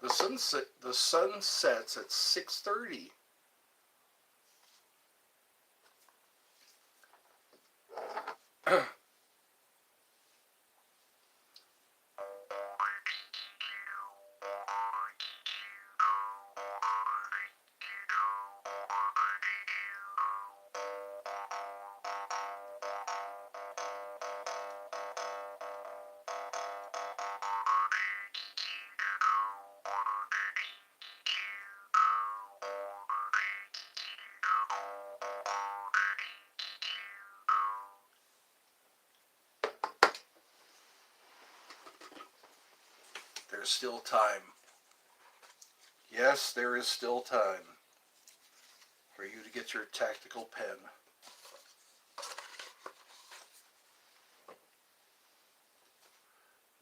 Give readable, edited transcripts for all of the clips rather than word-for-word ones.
The sun sets at 6:30. There's still time. Yes, there is still time for you to get your tactical pen.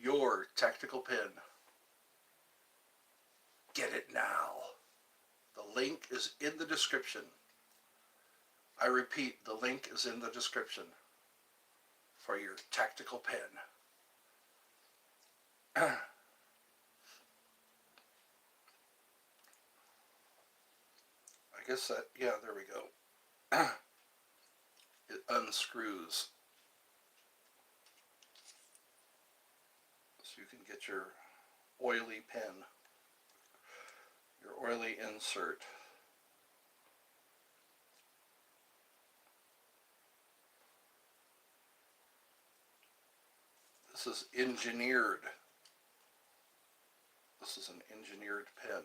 Your tactical pen. Get it now. The link is in the description. I repeat, the link is in the description for your tactical pen. I guess that, yeah, there we go. It unscrews. So you can get your oily pen, your oily insert. This is engineered. This is an engineered pen.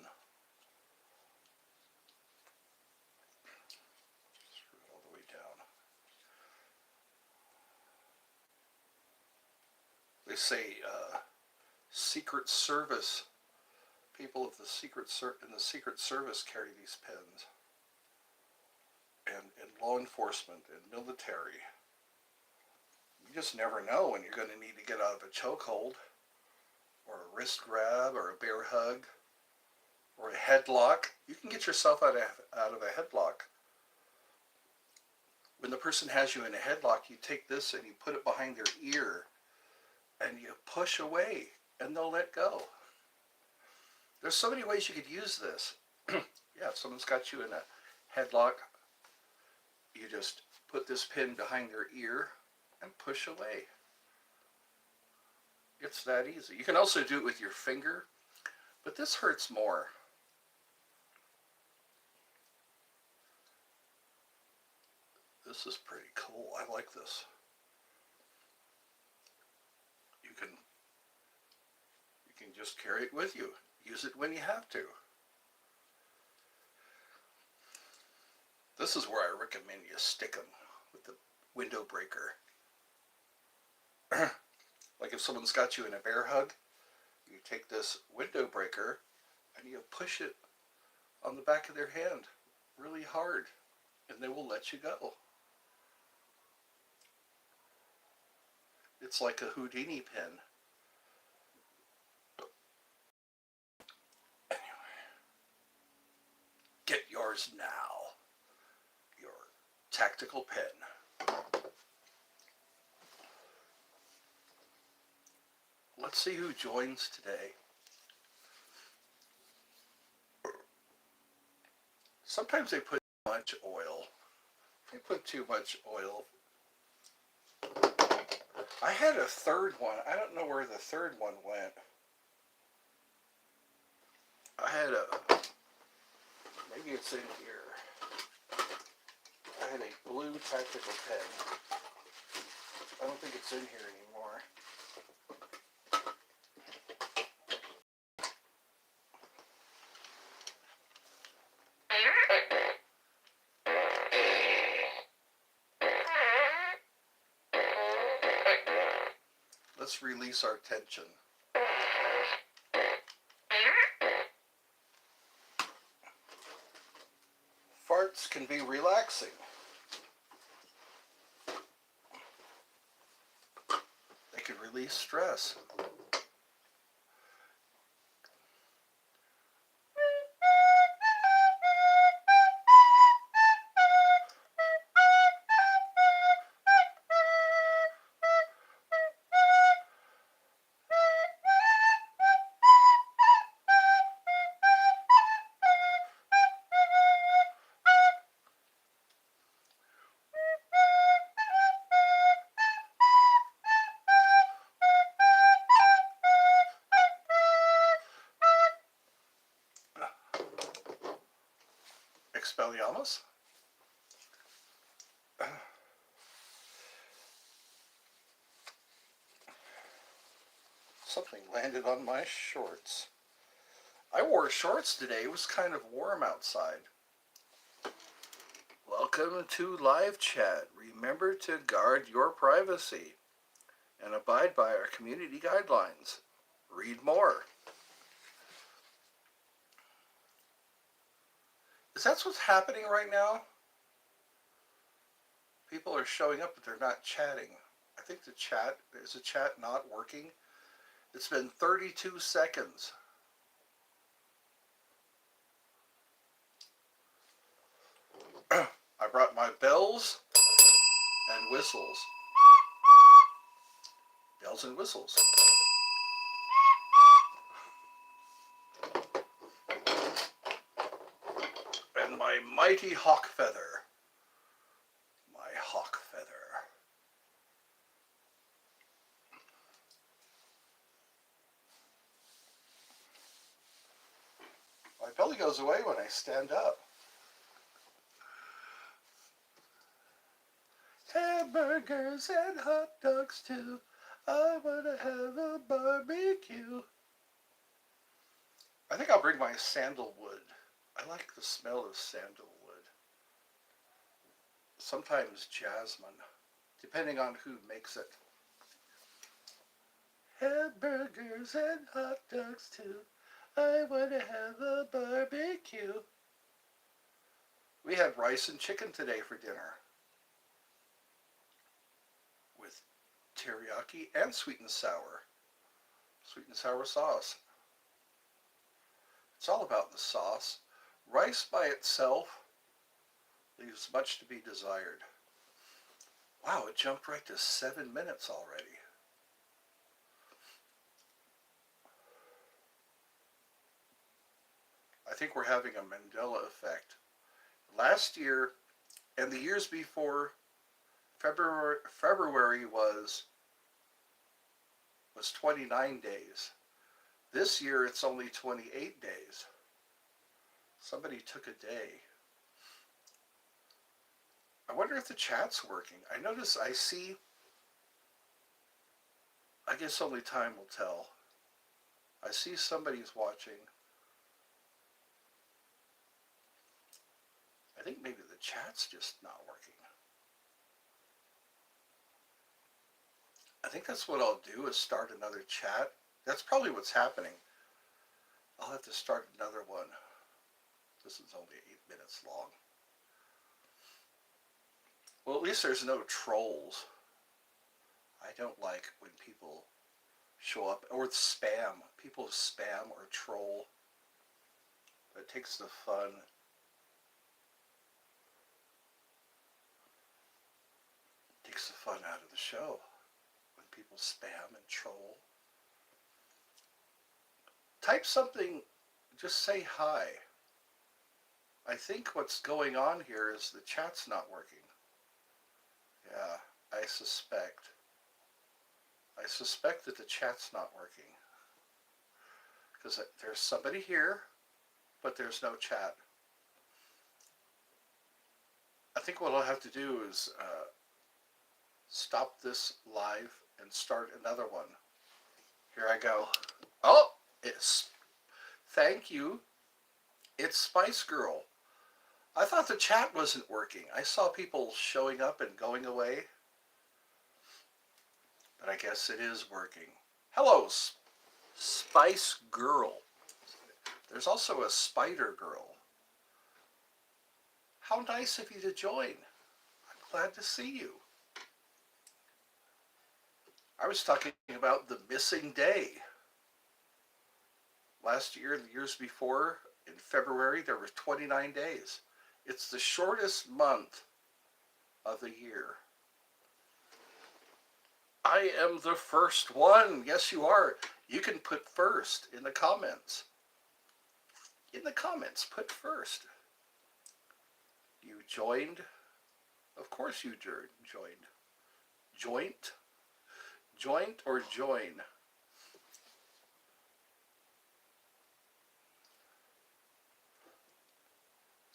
Screw it all the way down. They say Secret Service, people of the Secret Service carry these pens, and law enforcement and military. You just never know when you're going to need to get out of a chokehold, or a wrist grab, or a bear hug, or a headlock. You can get yourself out of a headlock. When the person has you in a headlock, you take this and you put it behind their ear, and you push away, and they'll let go. There's so many ways you could use this. Yeah, if someone's got you in a headlock, you just put this pin behind their ear and push away. It's that easy. You can also do it with your finger, but this hurts more. This is pretty cool. I like this. You can just carry it with you. Use it when you have to. This is where I recommend you stick them, with the window breaker. Like if someone's got you in a bear hug, you take this window breaker and you push it on the back of their hand really hard, and they will let you go. It's like a Houdini pen. Anyway, get yours now. Your tactical pen. Let's see who joins today. Sometimes they put too much oil. They put too much oil. I had a third one. I don't know where the third one went. I had maybe it's in here. I had a blue tactical pen. I don't think it's in here anymore. Let's release our tension. Farts can be relaxing. They can release stress. Expelliarmus. Something landed on my shorts. I wore shorts today. It was kind of warm outside. Welcome to live chat. Remember to guard your privacy and abide by our community guidelines. Read more. Is that what's happening right now? People are showing up, but they're not chatting. I think the chat not working? It's been 32 seconds. I brought my bells and whistles. Bells and whistles. And my mighty hawk feather. My hawk feather. My belly goes away when I stand up. Hamburgers and hot dogs too. I want to have a barbecue. I think I'll bring my sandalwood. I like the smell of sandalwood. Sometimes jasmine, depending on who makes it. Hamburgers and hot dogs too. I want to have a barbecue. We had rice and chicken today for dinner. With teriyaki and sweet and sour. Sweet and sour sauce. It's all about the sauce. Rice by itself leaves much to be desired. Wow, it jumped right to 7 minutes already. I think we're having a Mandela effect. Last year and the years before, February was 29 days. This year it's only 28 days. Somebody took a day. I wonder if the chat's working. I see, I guess only time will tell. I see somebody's watching. I think maybe the chat's just not working. I think that's what I'll do is start another chat. That's probably what's happening. I'll have to start another one. This is only 8 minutes long. Well, at least there's no trolls. I don't like when people show up, or spam. People spam or troll. It takes the fun. It takes the fun out of the show when people spam and troll. Type something, just say hi. I think what's going on here is the chat's not working. Yeah, I suspect that the chat's not working. Because there's somebody here, but there's no chat. I think what I'll have to do is stop this live and start another one. Here I go. Oh, thank you. It's Spice Girl. I thought the chat wasn't working. I saw people showing up and going away. But I guess it is working. Hello, Spice Girl. There's also a Spider Girl. How nice of you to join. I'm glad to see you. I was talking about the missing day. Last year, the years before, in February, there were 29 days. It's the shortest month of the year. I am the first one. Yes, you are. You can put first in the comments. In the comments, put first. You joined? Of course you joined. Joint? Joint or join?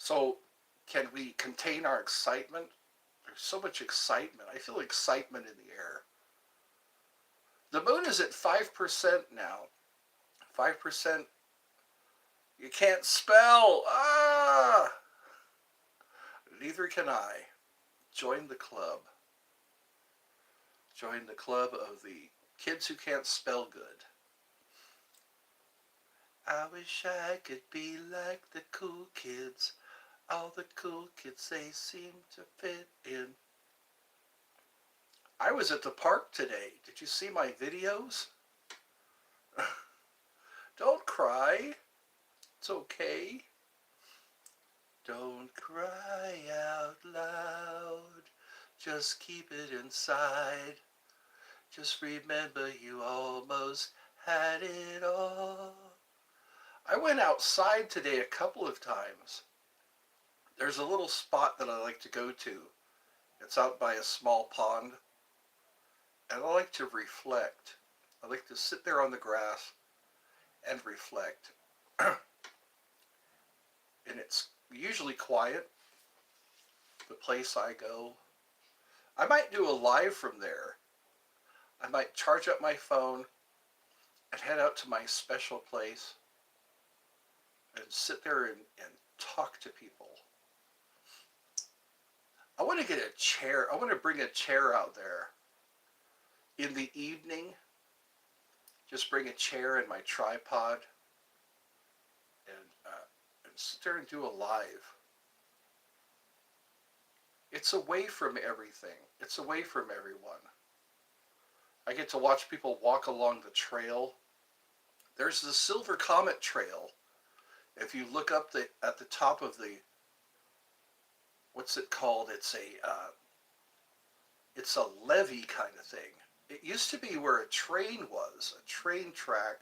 So Can we contain our excitement? There's so much excitement. I feel excitement in the air. The moon is at 5% now. 5%. You can't spell. Ah! Neither can I. Join the club. Join the club of the kids who can't spell good. I wish I could be like the cool kids. All the cool kids, they seem to fit in. I was at the park today. Did you see my videos? Don't cry. It's okay. Don't cry out loud. Just keep it inside. Just remember you almost had it all. I went outside today a couple of times. There's a little spot that I like to go to. It's out by a small pond. And I like to reflect. I like to sit there on the grass and reflect. And it's usually quiet, the place I go. I might do a live from there. I might charge up my phone and head out to my special place and sit there and talk to people. I want to get a chair. I want to bring a chair out there. In the evening, just bring a chair and my tripod and sit there and do a live. It's away from everything. It's away from everyone. I get to watch people walk along the trail. There's the Silver Comet Trail. If you look up at the top of the, what's it called? It's a levee kind of thing. It used to be where a train was, a train track,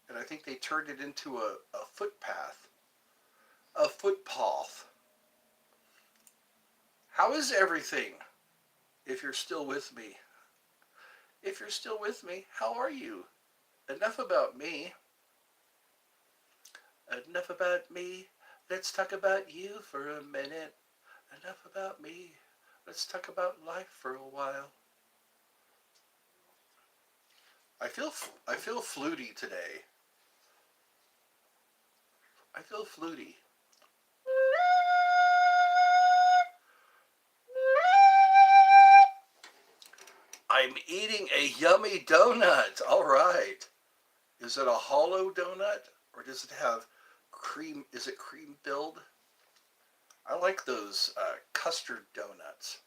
and I think they turned it into a footpath, a footpath. How is everything? If you're still with me. If you're still with me, how are you? Enough about me. Enough about me. Let's talk about you for a minute. Enough about me. Let's talk about life for a while. I feel fluty today. I feel fluty. I'm eating a yummy donut. All right. Is it a hollow donut or does it have cream? Is it cream filled? I like those custard donuts.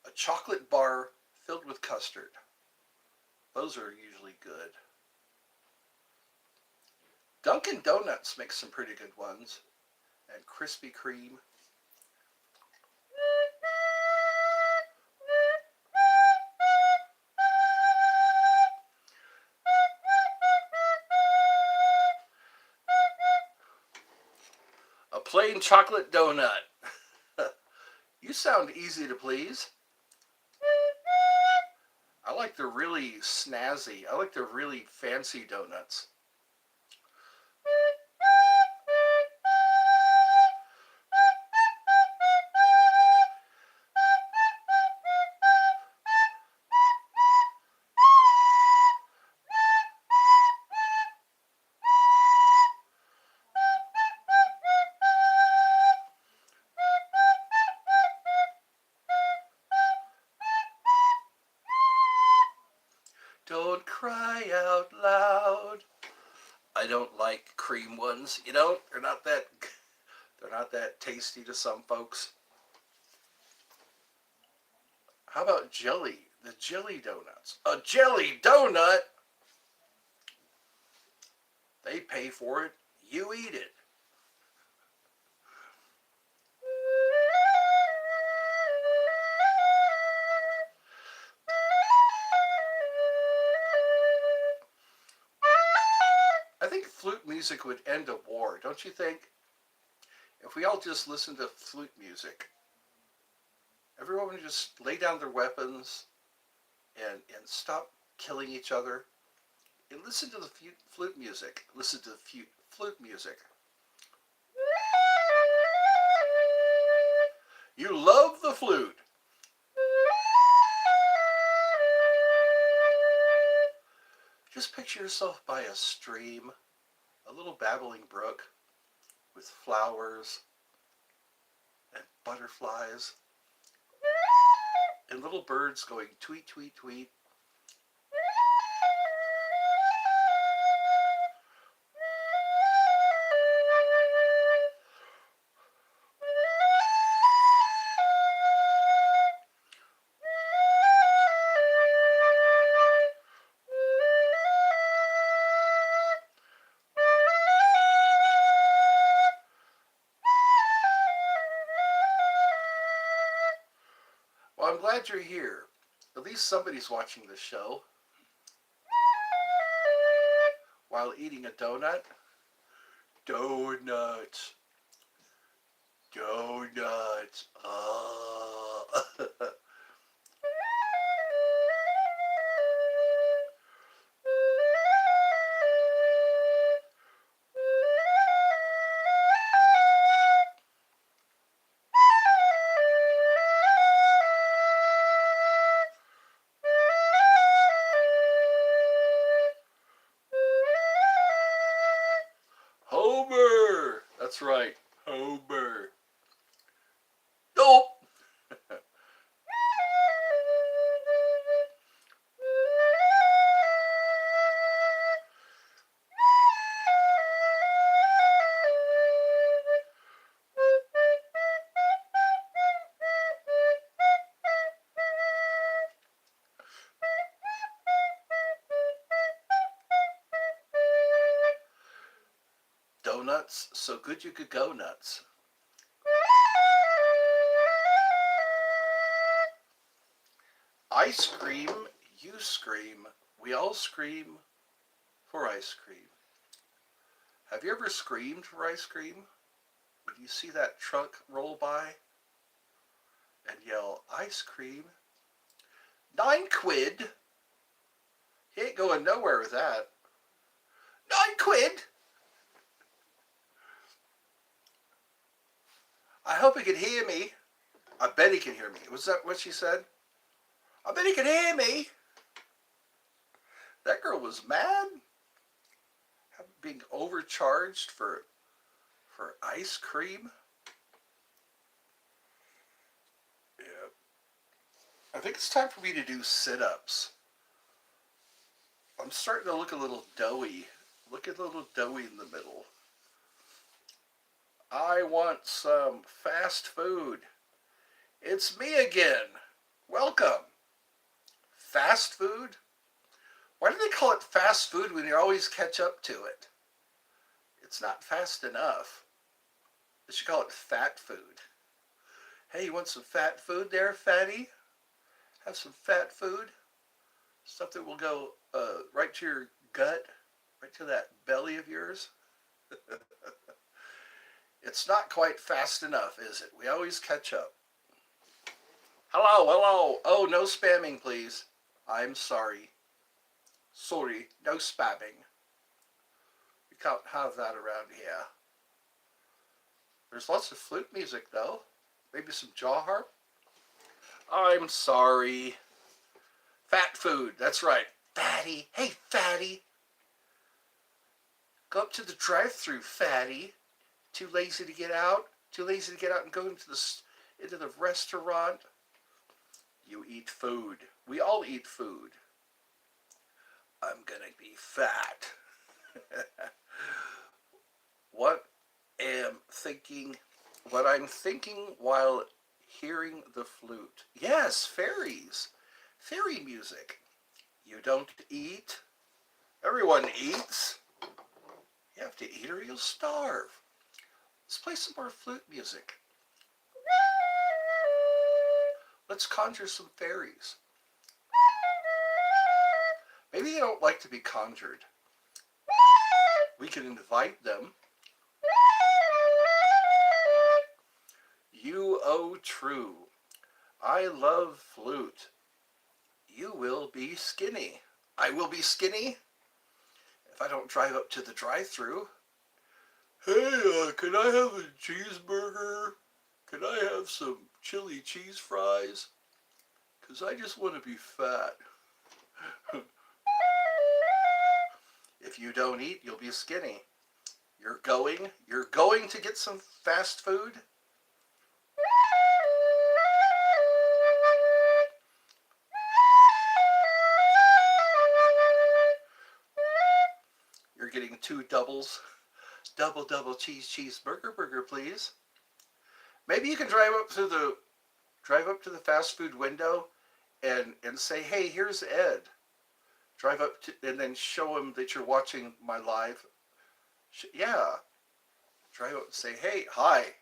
A chocolate bar filled with custard. Those are usually good. Dunkin' Donuts makes some pretty good ones. And Krispy Kreme. A plain chocolate donut. You sound easy to please. I like the really snazzy, I like the really fancy donuts. Don't cry out loud. I don't like cream ones. You know, they're not that tasty to some folks. How about jelly? The jelly donuts. A jelly donut? They pay for it. You eat it. I think flute music would end a war, don't you think? If we all just listened to flute music, everyone would just lay down their weapons and stop killing each other and listen to the flute music. Listen to the flute music. You love the flute. Just picture yourself by a stream, a little babbling brook with flowers and butterflies and little birds going tweet, tweet, tweet. Well, I'm glad you're here. At least somebody's watching this show while eating a donut. Donuts. Donuts. Homer! That's right, Homer. Nope! Donuts, so good you could go nuts. I scream, you scream, we all scream for ice cream. Have you ever screamed for ice cream? When you see that truck roll by and yell, ice cream? 9 quid? He ain't going nowhere with that. 9 quid? I hope he can hear me. I bet he can hear me. Was that what she said? I bet he can hear me. That girl was mad. Being overcharged for ice cream. Yeah. I think it's time for me to do sit-ups. I'm starting to look a little doughy. Look at the little doughy in the middle. I want some fast food. It's me again. Welcome. Fast food? Why do they call it fast food when you always catch up to it? It's not fast enough. They should call it fat food. Hey, you want some fat food there, fatty? Have some fat food? Stuff that will go right to your gut, right to that belly of yours. It's not quite fast enough, is it? We always catch up. Hello, hello. Oh, no spamming, please. I'm sorry. Sorry, no spamming. We can't have that around here. There's lots of flute music, though. Maybe some jaw harp. I'm sorry. Fat food, that's right. Fatty. Hey, fatty. Go up to the drive-thru, fatty. Too lazy to get out? Too lazy to get out and go into the restaurant? You eat food. We all eat food. I'm gonna be fat. What I'm thinking while hearing the flute. Yes, fairies. Fairy music. You don't eat. Everyone eats. You have to eat or you'll starve. Let's play some more flute music. Let's conjure some fairies. Maybe they don't like to be conjured. We can invite them. You, oh true, I love flute. You will be skinny. I will be skinny if I don't drive up to the drive-thru. Hey, can I have a cheeseburger? Can I have some chili cheese fries, because I just want to be fat. If you don't eat, you'll be skinny. You're going to get some fast food. You're getting two doubles. Double cheeseburger burger, please. Maybe you can drive up to the fast food window and say, "Hey, here's Ed." Drive up to, and then show him that you're watching my live. Yeah, drive up and say, "Hey, hi,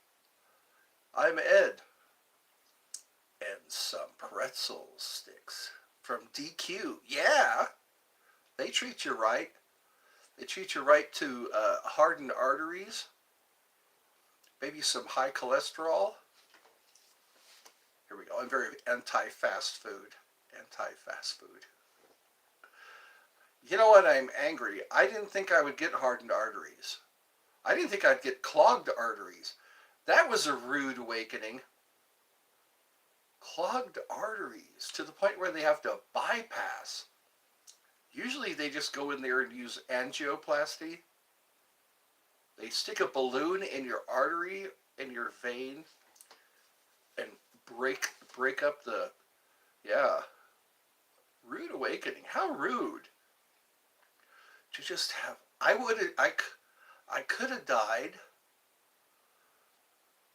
I'm Ed, and some pretzel sticks from DQ." Yeah, they treat you right. They treat you right to hardened arteries, maybe some high cholesterol. Here we go. I'm very anti-fast food. Anti-fast food. You know what? I'm angry. I didn't think I would get hardened arteries. I didn't think I'd get clogged arteries. That was a rude awakening. Clogged arteries to the point where they have to bypass. Usually they just go in there and use angioplasty. They stick a balloon in your artery, in your vein, and break up the, yeah. Rude awakening. How rude. To just have, I could have died,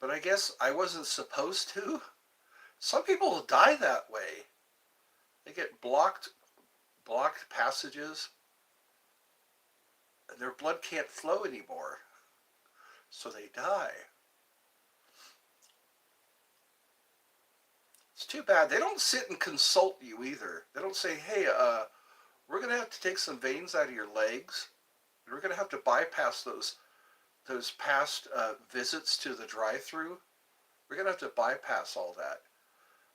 but I guess I wasn't supposed to. Some people die that way. They get blocked passages, and their blood can't flow anymore, so they die. It's too bad. They don't sit and consult you either. They don't say, "Hey, we're going to have to take some veins out of your legs. We're going to have to bypass those past visits to the drive-through. We're going to have to bypass all that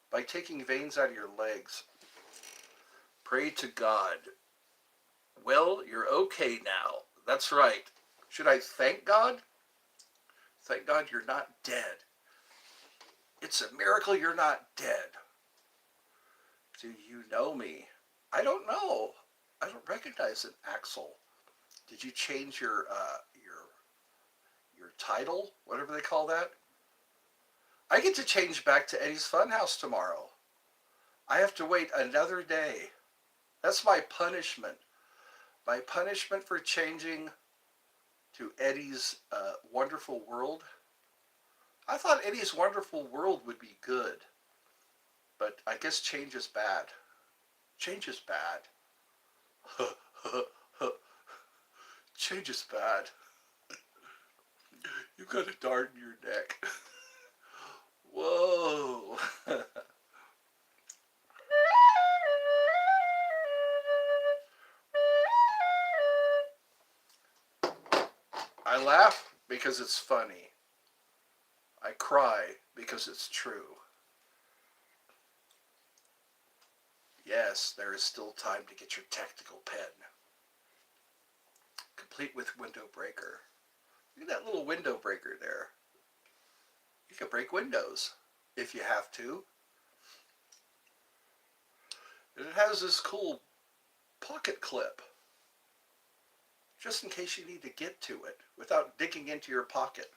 by taking veins out of your legs." Pray to God. Well, you're okay now. That's right. Should I thank God? Thank God you're not dead. It's a miracle you're not dead. Do you know me? I don't know. I don't recognize an Axel. Did you change your title, whatever they call that? I get to change back to Eddie's Funhouse tomorrow. I have to wait another day. That's my punishment. My punishment for changing to Eddie's Wonderful World. I thought Eddie's Wonderful World would be good, but I guess change is bad. Change is bad. Change is bad. You got a dart in your neck. Whoa. I laugh because it's funny. I cry because it's true. Yes, there is still time to get your tactical pen, complete with window breaker. Look at that little window breaker there. You can break windows if you have to. And it has this cool pocket clip, just in case you need to get to it without digging into your pocket.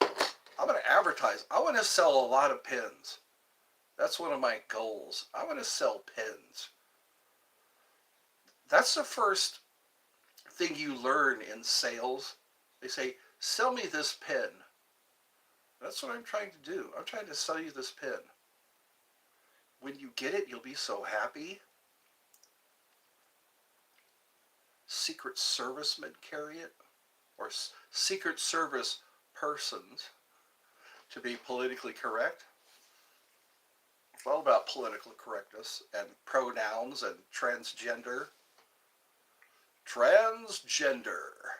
I'm going to advertise. I want to sell a lot of pens. That's one of my goals. I want to sell pens. That's the first thing you learn in sales. They say, "Sell me this pen." That's what I'm trying to do. I'm trying to sell you this pen. When you get it, you'll be so happy. Secret servicemen carry it, or Secret Service persons, to be politically correct. It's all about political correctness and pronouns and transgender. Transgender.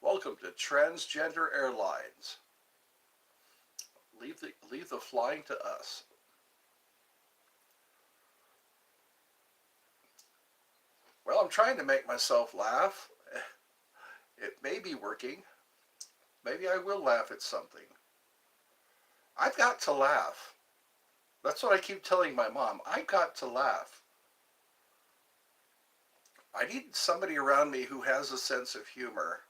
Welcome to Transgender Airlines. Leave the flying to us. Well, I'm trying to make myself laugh. It may be working. Maybe I will laugh at something. I've got to laugh. That's what I keep telling my mom. I've got to laugh. I need somebody around me who has a sense of humor.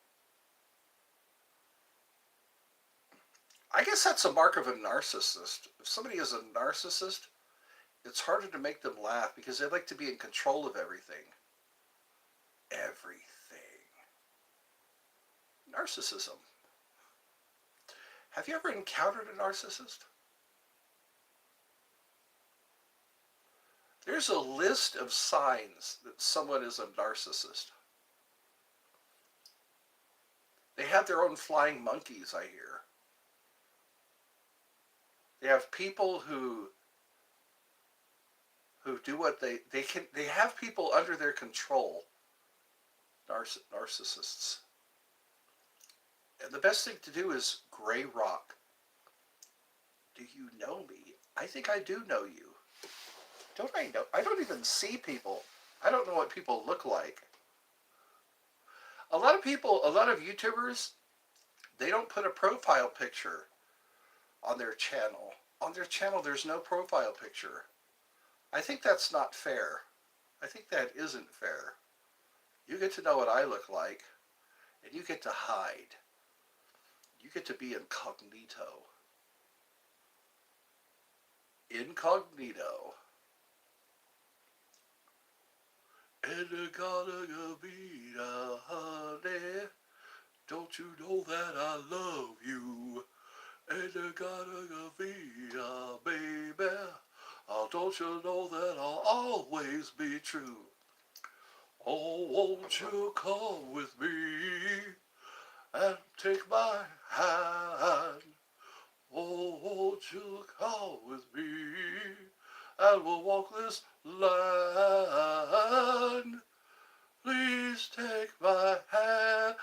I guess that's a mark of a narcissist. If somebody is a narcissist, it's harder to make them laugh because they like to be in control of everything. Everything. Narcissism. Have you ever encountered a narcissist? There's a list of signs that someone is a narcissist. They have their own flying monkeys, I hear. They have people who do what they have people under their control. Narcissists. And the best thing to do is gray rock. Do you know me? I think I do know you. Don't I know? I don't even see people. I don't know what people look like. A lot of YouTubers, they don't put a profile picture on their channel. On their channel, there's no profile picture. I think that's not fair. I think that isn't fair. You get to know what I look like, and you get to hide. You get to be incognito. Incognito. And I gotta be a honey. Don't you know that I love you? And I gotta be a baby. Oh, don't you know that I'll always be true? Oh, won't you come with me and take my hand? Oh, won't you come with me and we'll walk this line? Please take my hand.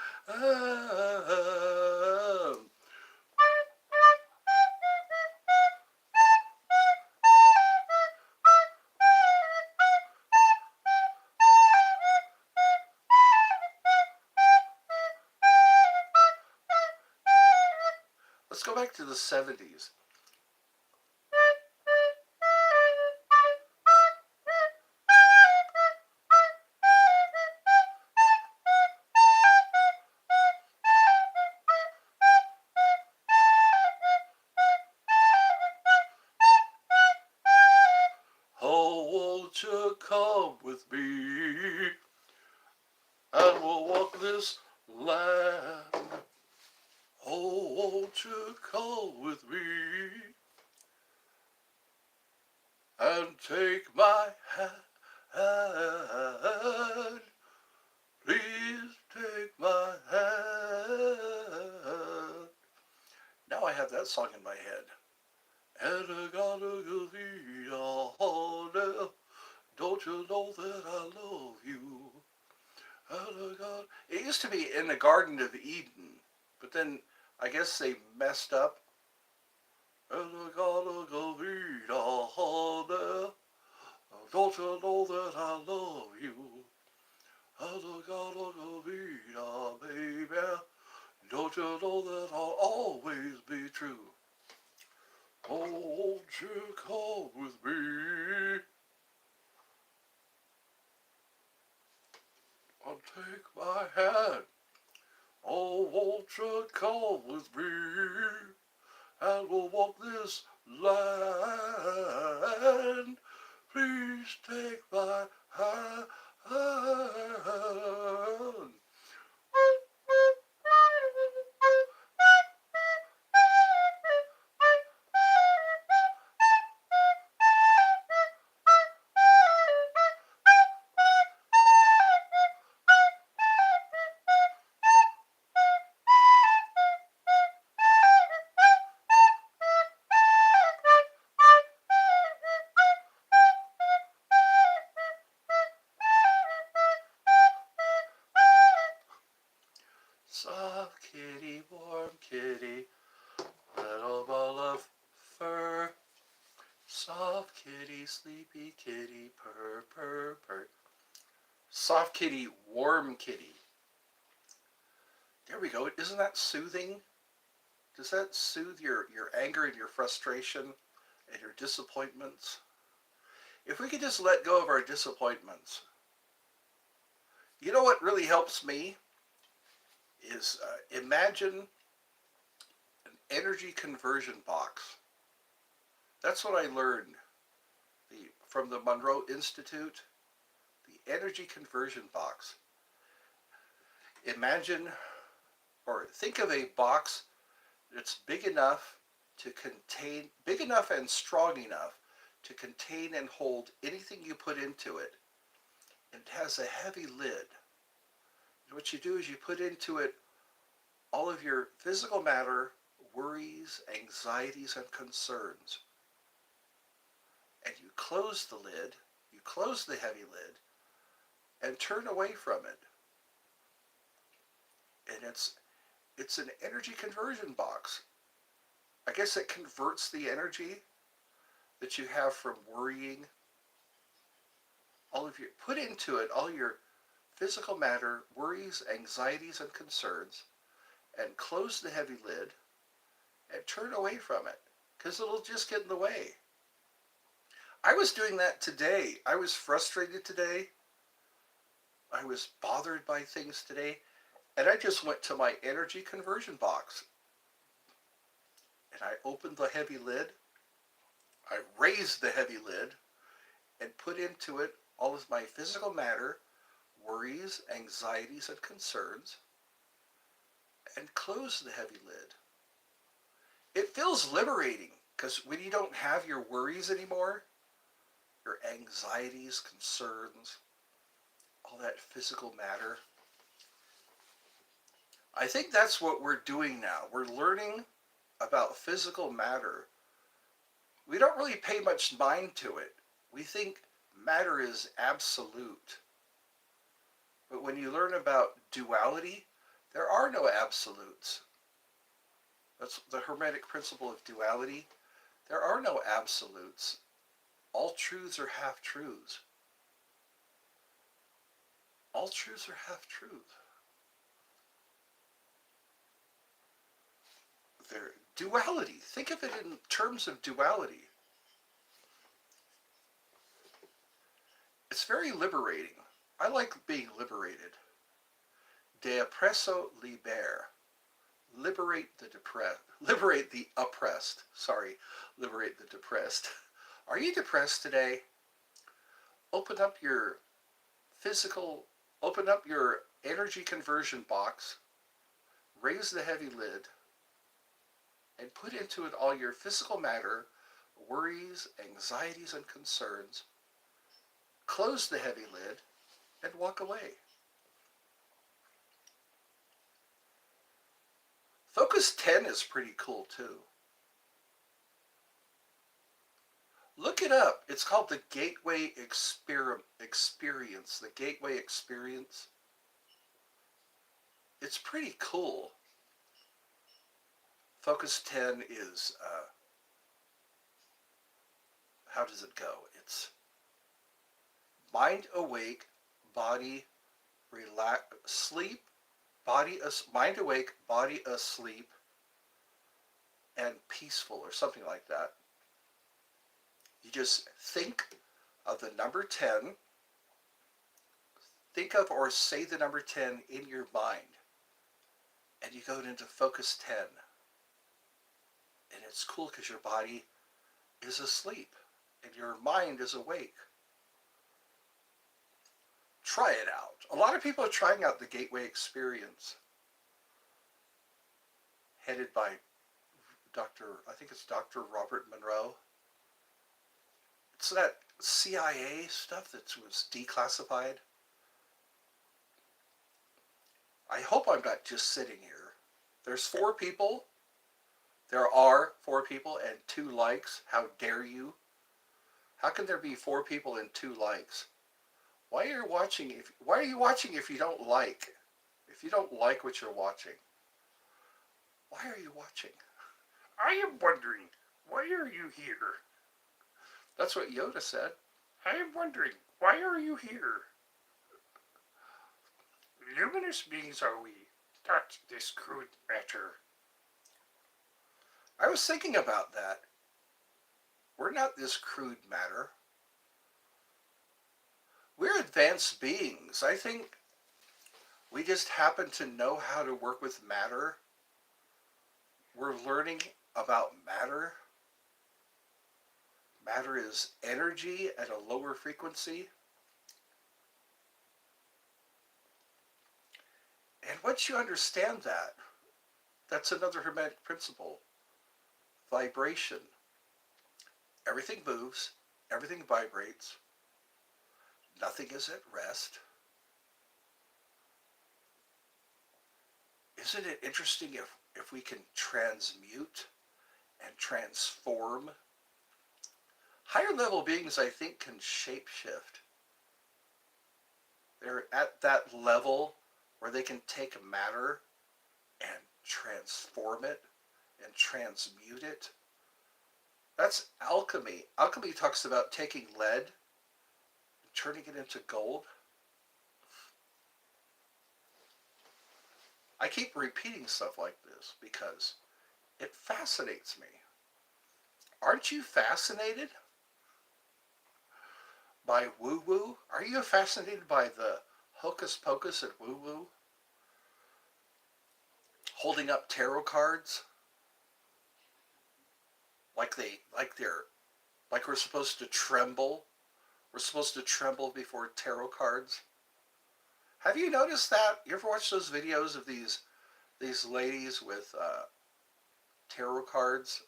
Let's go back to the 70s. Oh, won't you come with me and we'll walk this land? Oh, won't you come with me and take my hand? Please take my hand. Now I have that song in my head. And I gotta go be a honey. Don't you know that I love you? It used to be in the Garden of Eden, but then I guess they messed up. And I gotta go be a honey. Don't you know that I love you? And I gotta go be a baby. Don't you know that I'll always be true? Oh, won't you come with me and take my hand? Oh, won't you come with me and we'll walk this land? Please take my hand. Soft kitty, warm kitty, little ball of fur. Soft kitty, sleepy kitty, purr, purr, purr. Soft kitty, warm kitty. There we go. Isn't that soothing? Does that soothe your anger and your frustration and your disappointments? If we could just let go of our disappointments. You know what really helps me is imagine an energy conversion box. That's what I learned from the Monroe Institute, the energy conversion box. Imagine or think of a box that's big enough to contain, big enough and strong enough to contain and hold anything you put into it. It has a heavy lid. And what you do is you put into it all of your physical matter, worries, anxieties, and concerns. And you close the lid, you close the heavy lid, and turn away from it. And it's an energy conversion box. I guess it converts the energy that you have from worrying. Put into it all your physical matter, worries, anxieties, and concerns, and close the heavy lid and turn away from it because it'll just get in the way. I was doing that today. I was frustrated today. I was bothered by things today, and I just went to my energy conversion box and I opened the heavy lid. I raised the heavy lid and put into it all of my physical matter, worries, anxieties, and concerns, and closed the heavy lid. It feels liberating because when you don't have your worries anymore, your anxieties, concerns, all that physical matter, I think that's what we're doing now. We're learning about physical matter. We don't really pay much mind to it. We think matter is absolute. But when you learn about duality, there are no absolutes. That's the Hermetic principle of duality. There are no absolutes. All truths are half-truths. All truths are half-truths. They're duality. Think of it in terms of duality. It's very liberating. I like being liberated. De oppresso liber. Liberate the depressed. Liberate the oppressed. Sorry, liberate the depressed. Are you depressed today? Open up your open up your energy conversion box, raise the heavy lid, and put into it all your physical matter, worries, anxieties, and concerns. Close the heavy lid and walk away. Focus 10 is pretty cool too. Look it up. It's called the Gateway Experience. The Gateway Experience. It's pretty cool. Focus 10 is, how does it go? It's mind awake, body sleep, mind awake, body asleep, and peaceful, or something like that. You just think of the number 10. Think of or say the number 10 in your mind. And you go into focus 10. And it's cool because your body is asleep and your mind is awake. Try it out. A lot of people are trying out the Gateway Experience, headed by I think it's Dr. Robert Monroe. It's that CIA stuff that was declassified. I hope I'm not just sitting here. There's 4 people. There are 4 people and 2 likes. How dare you? How can there be 4 people and 2 likes? Why are you watching if you don't like? If you don't like what you're watching? Why are you watching? I am wondering, why are you here? That's what Yoda said. I am wondering, why are you here? Luminous beings are we, not this crude matter. I was thinking about that. We're not this crude matter. We're advanced beings. I think we just happen to know how to work with matter. We're learning about matter. Matter is energy at a lower frequency. And once you understand that, that's another Hermetic principle. Vibration. Everything moves, everything vibrates, nothing is at rest. Isn't it interesting if we can transmute and transform? Higher level beings, I think, can shapeshift. They're at that level where they can take matter and transform it and transmute it. That's alchemy. Alchemy talks about taking lead and turning it into gold. I keep repeating stuff like this because it fascinates me. Aren't you fascinated by woo-woo? Are you fascinated by the hocus pocus at woo-woo? Holding up tarot cards like we're supposed to tremble. We're supposed to tremble before tarot cards. Have you noticed that? You ever watch those videos of these ladies with tarot cards?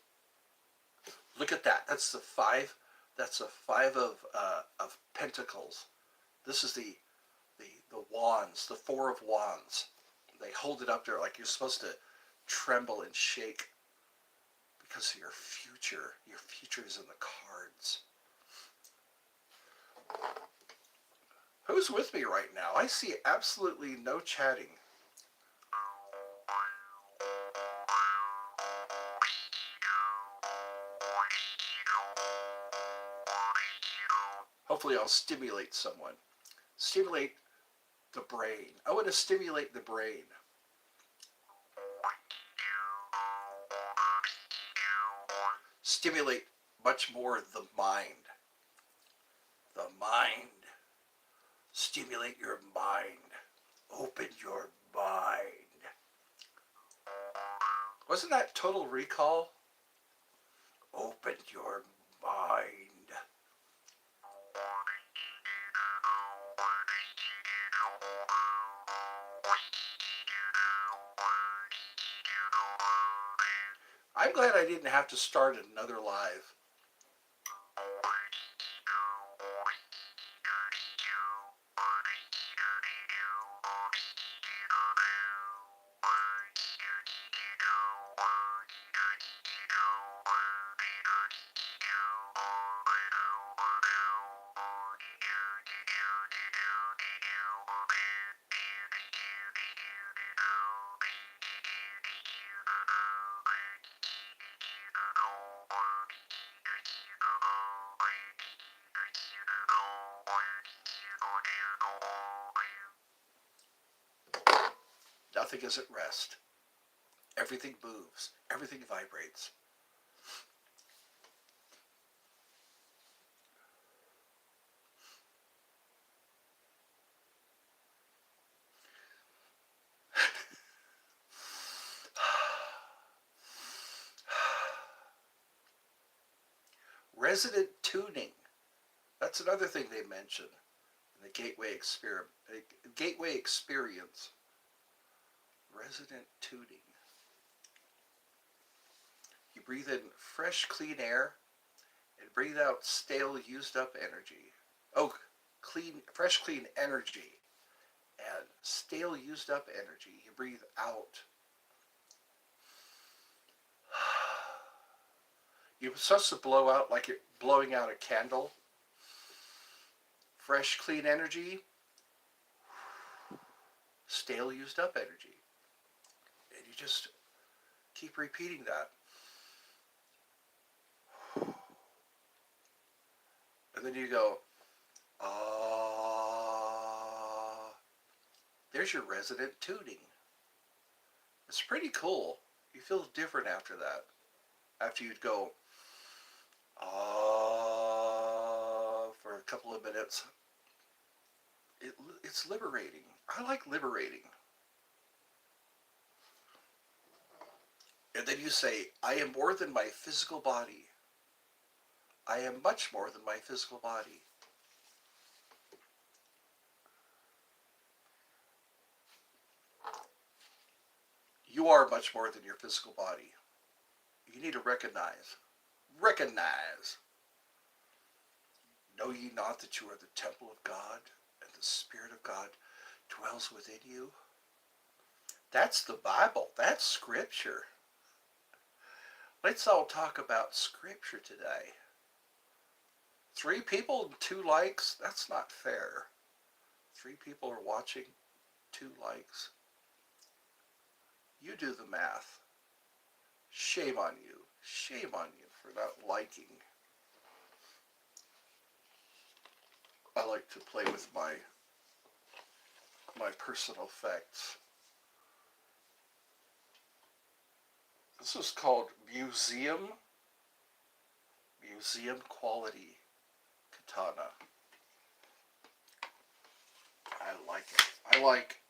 Look at that. That's the five. That's a five of pentacles. This is the wands, the four of wands. They hold it up there like you're supposed to tremble and shake because of your future. Your future is in the cards. Who's with me right now? I see absolutely no chatting. Hopefully I'll stimulate someone. Stimulate the brain. I want to stimulate the brain. Stimulate much more the mind. The mind. Stimulate your mind. Open your mind. Wasn't that Total Recall? Open your mind. I'm glad I didn't have to start another live. Nothing is at rest. Everything moves. Everything vibrates. Resonant tuning. That's another thing they mention in the Gateway experiment. Gateway experience. Resonant tuning. You breathe in fresh, clean air and breathe out stale, used up energy. Oh, fresh, clean energy and stale, used up energy. You breathe out. You're supposed to blow out like you're blowing out a candle. Fresh, clean energy, stale, used up energy. And you just keep repeating that. And then you go, ah. There's your resonant tuning. It's pretty cool. You feel different after that. after you'd go for a couple of minutes. It, it's liberating. I like liberating. And then you say, I am more than my physical body. I am much more than my physical body. You are much more than your physical body. You need to recognize. Recognize. Know ye not that you are the temple of God, and the Spirit of God dwells within you? That's the Bible. That's Scripture. Let's all talk about Scripture today. 3 people and 2 likes? That's not fair. 3 people are watching, 2 likes. You do the math. Shame on you. Shame on you for not liking. I like to play with my personal effects. This is called museum quality katana. I like it. I like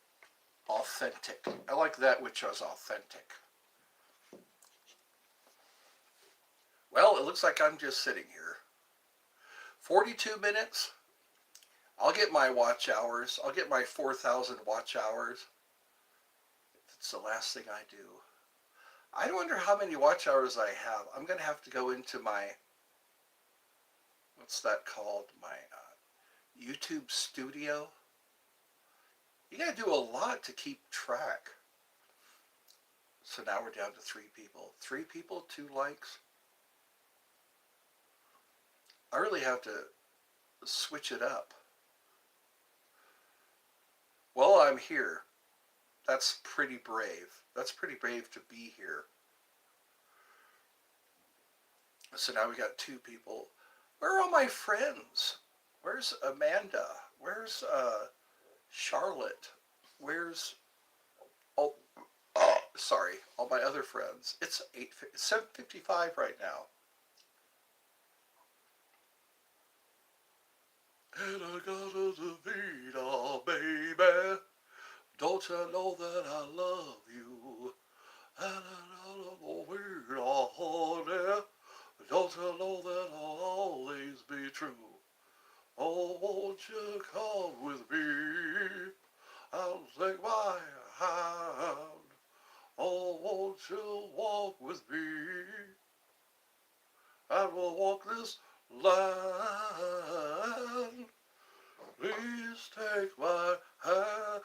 authentic. I like that which is authentic. Well, it looks like I'm just sitting here. 42 minutes. I'll get my watch hours. I'll get my 4,000 watch hours. It's the last thing I do. I wonder how many watch hours I have. I'm going to have to go into my, what's that called? My YouTube studio. You got to do a lot to keep track. So now we're down to 3 people. 3 people, 2 likes. I really have to switch it up. Well, I'm here. That's pretty brave. That's pretty brave to be here. So now we got 2 people. Where are all my friends? Where's Amanda? Where's Charlotte? Where's sorry, all my other friends. It's 7:55 right now. And I got a Davida, baby. Don't you know that I love you? And I got a Davida, honey. Don't you know that I'll always be true? Oh, won't you come with me? I'll take my hand. Oh, won't you walk with me? And we'll walk this land. Please take my hand.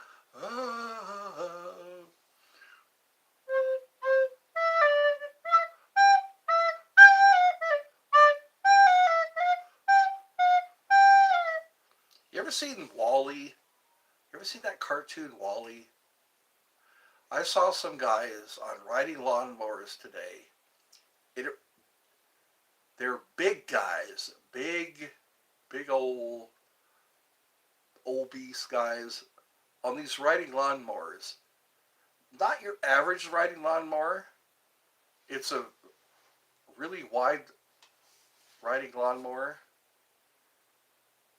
You ever seen Wall-E? You ever seen that cartoon Wall-E? I saw some guys on riding lawnmowers today. It, they're big guys, big old obese guys on these riding lawnmowers. Not your average riding lawnmower. It's a really wide riding lawnmower.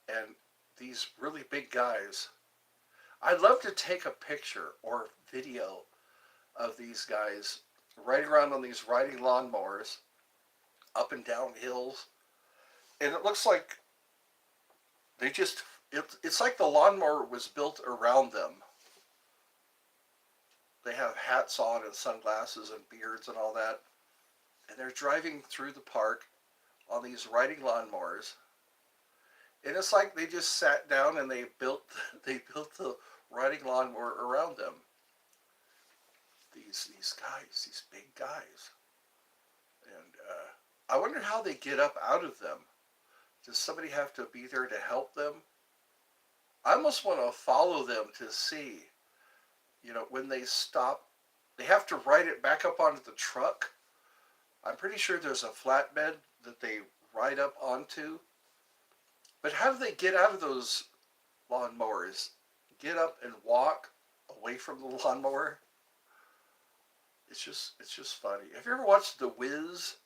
And these really big guys. I'd love to take a picture or video of these guys riding around on these riding lawnmowers up and down hills. And it looks like they just, it's like the lawnmower was built around them. They have hats on and sunglasses and beards and all that. And they're driving through the park on these riding lawnmowers. And it's like they just sat down and they built the riding lawnmower around them. These guys, these big guys. And I wonder how they get up out of them. Does somebody have to be there to help them? I almost want to follow them to see, when they stop, they have to ride it back up onto the truck. I'm pretty sure there's a flatbed that they ride up onto. But how do they get out of those lawnmowers? Get up and walk away from the lawnmower? It's just funny. Have you ever watched The Wiz?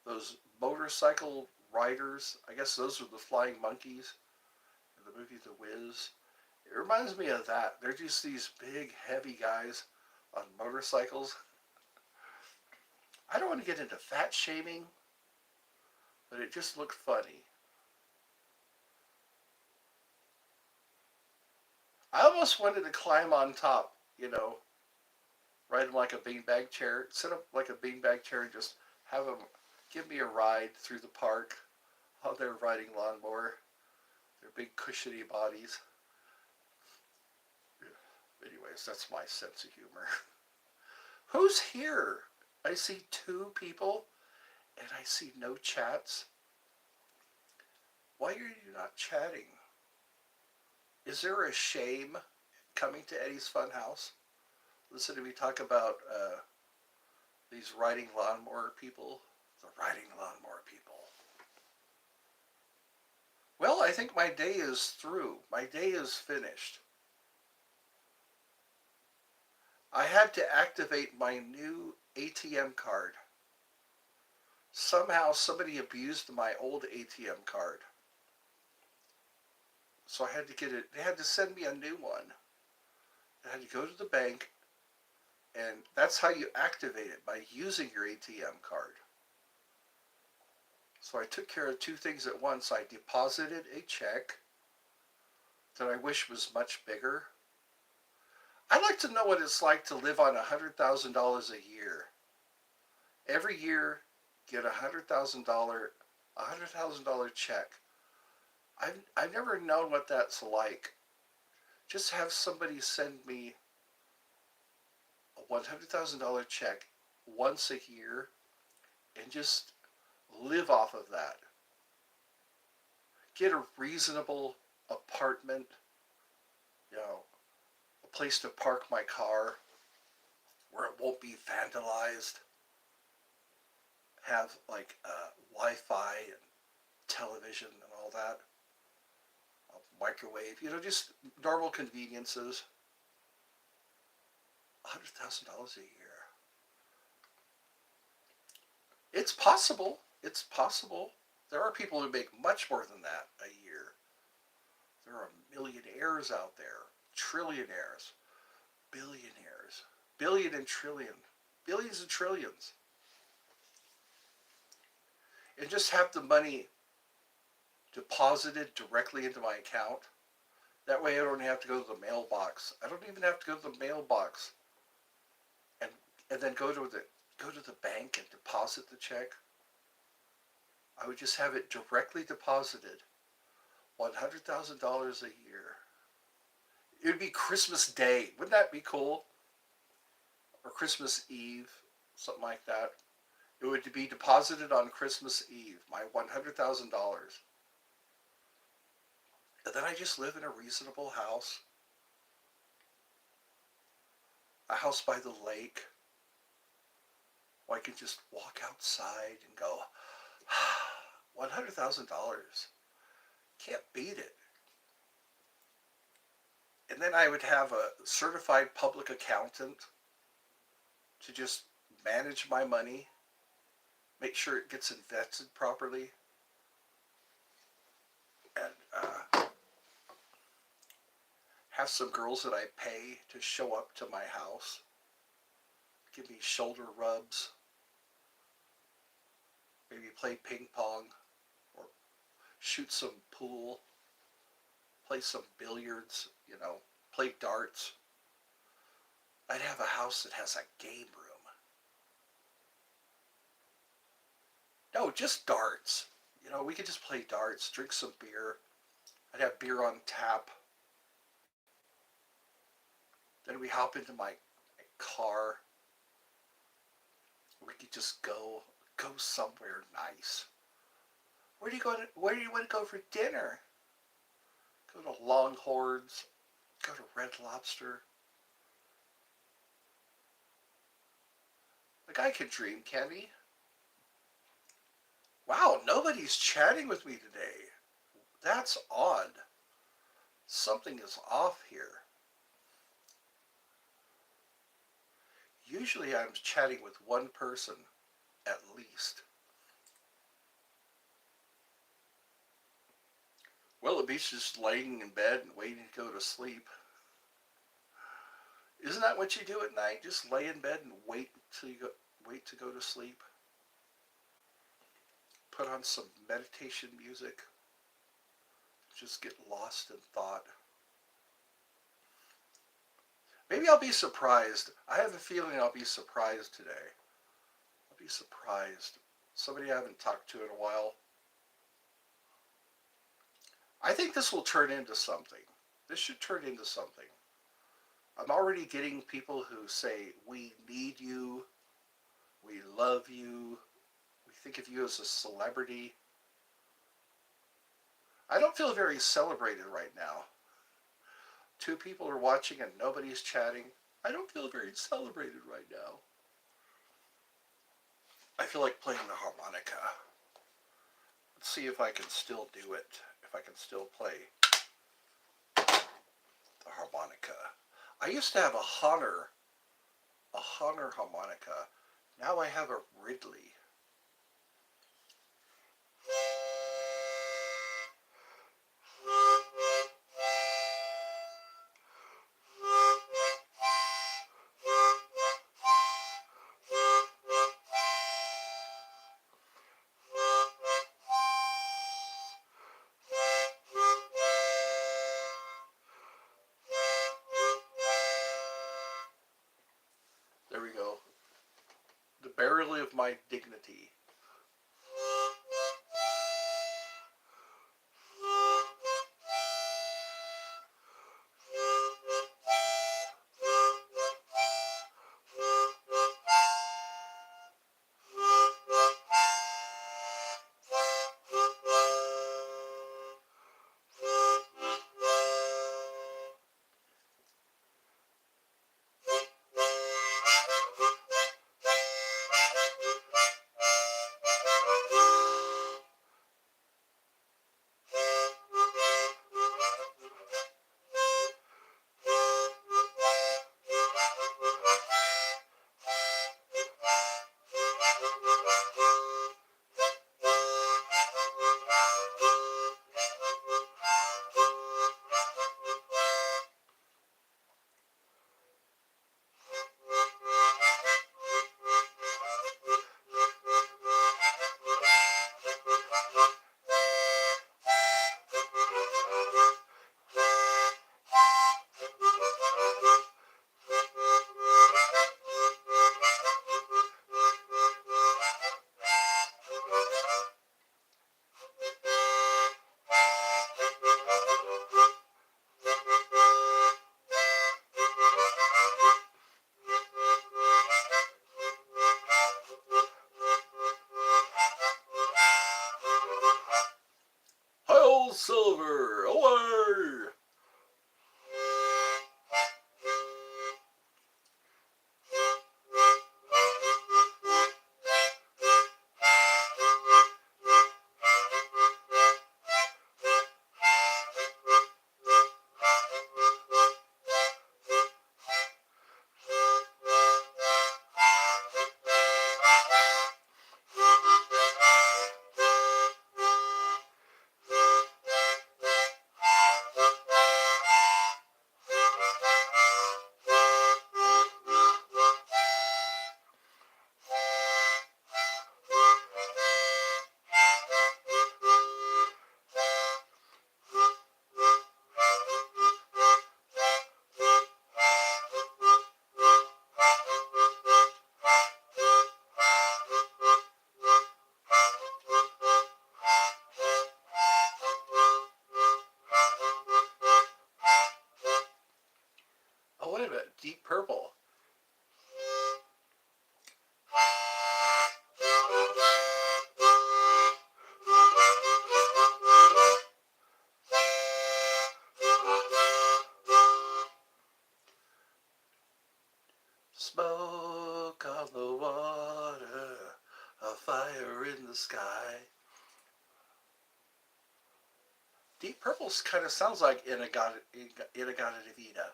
those motorcycle riders. I guess those are the flying monkeys in the movie The Wiz. It reminds me of that. They're just these big, heavy guys on motorcycles. I don't want to get into fat shaming, but it just looked funny. I almost wanted to climb on top, ride them like a beanbag chair, set up like a beanbag chair and just have them give me a ride through the park while they're riding lawnmower. Their big cushiony bodies. Anyways, that's my sense of humor. Who's here? I see two people and I see no chats. Why are you not chatting? Is there a shame coming to Eddie's Funhouse? Listen to me talk about these riding lawnmower people. The riding lawnmower people. Well, I think my day is through. My day is finished. I had to activate my new ATM card. Somehow somebody abused my old ATM card. So I had to get it. They had to send me a new one. I had to go to the bank, and that's how you activate it, by using your ATM card. So I took care of two things at once. I deposited a check that I wish was much bigger. I'd like to know what it's like to live on $100,000 a year. Every year, get a $100,000 check. I've never known what that's like. Just have somebody send me a $100,000 check once a year and just live off of that. Get a reasonable apartment, a place to park my car where it won't be vandalized. Have like Wi-Fi and television and all that. A microwave, just normal conveniences. $100,000 a year. It's possible. It's possible. There are people who make much more than that a year. There are millionaires out there, trillionaires, billionaires, billion and trillion, billions and trillions. And just have the money deposited directly into my account. That way I don't have to go to the mailbox. I don't even have to go to the mailbox and then go to the bank and deposit the check. I would just have it directly deposited. $100,000 a year. It would be Christmas Day. Wouldn't that be cool? Or Christmas Eve, something like that. It would be deposited on Christmas Eve, my $100,000. And then I just live in a reasonable house. A house by the lake. Where I can just walk outside and go, $100,000. Can't beat it. And then I would have a certified public accountant to just manage my money, make sure it gets invested properly, and have some girls that I pay to show up to my house, give me shoulder rubs, maybe play ping pong, or shoot some pool, play some billiards, play darts. I'd have a house that has a game room. No, just darts. We could just play darts, drink some beer. I'd have beer on tap. Then we hop into my car. We could just go somewhere nice. Where do you want to go for dinner? Go to Longhorns. Go to Red Lobster. The guy can dream, can't he? Wow, nobody's chatting with me today. That's odd. Something is off here. Usually I'm chatting with one person at least. Well, it beats just laying in bed and waiting to go to sleep. Isn't that what you do at night? Just lay in bed and wait to go to sleep. Put on some meditation music. Just get lost in thought. Maybe I'll be surprised. I have a feeling I'll be surprised today. I'll be surprised. Somebody I haven't talked to in a while. I think this will turn into something. This should turn into something. I'm already getting people who say, we need you, we love you, we think of you as a celebrity. I don't feel very celebrated right now. Two people are watching and nobody's chatting. I don't feel very celebrated right now. I feel like playing the harmonica. Let's see if I can still do it. If I can still play the harmonica. I used to have a Honor harmonica. Now I have a Ridley. There we go. The Barrel of My Dignity. Hail Silver! Away! Oh, wait a minute. Deep Purple. Smoke on the water, a fire in the sky. Deep Purple kind of sounds like Inagata Divina.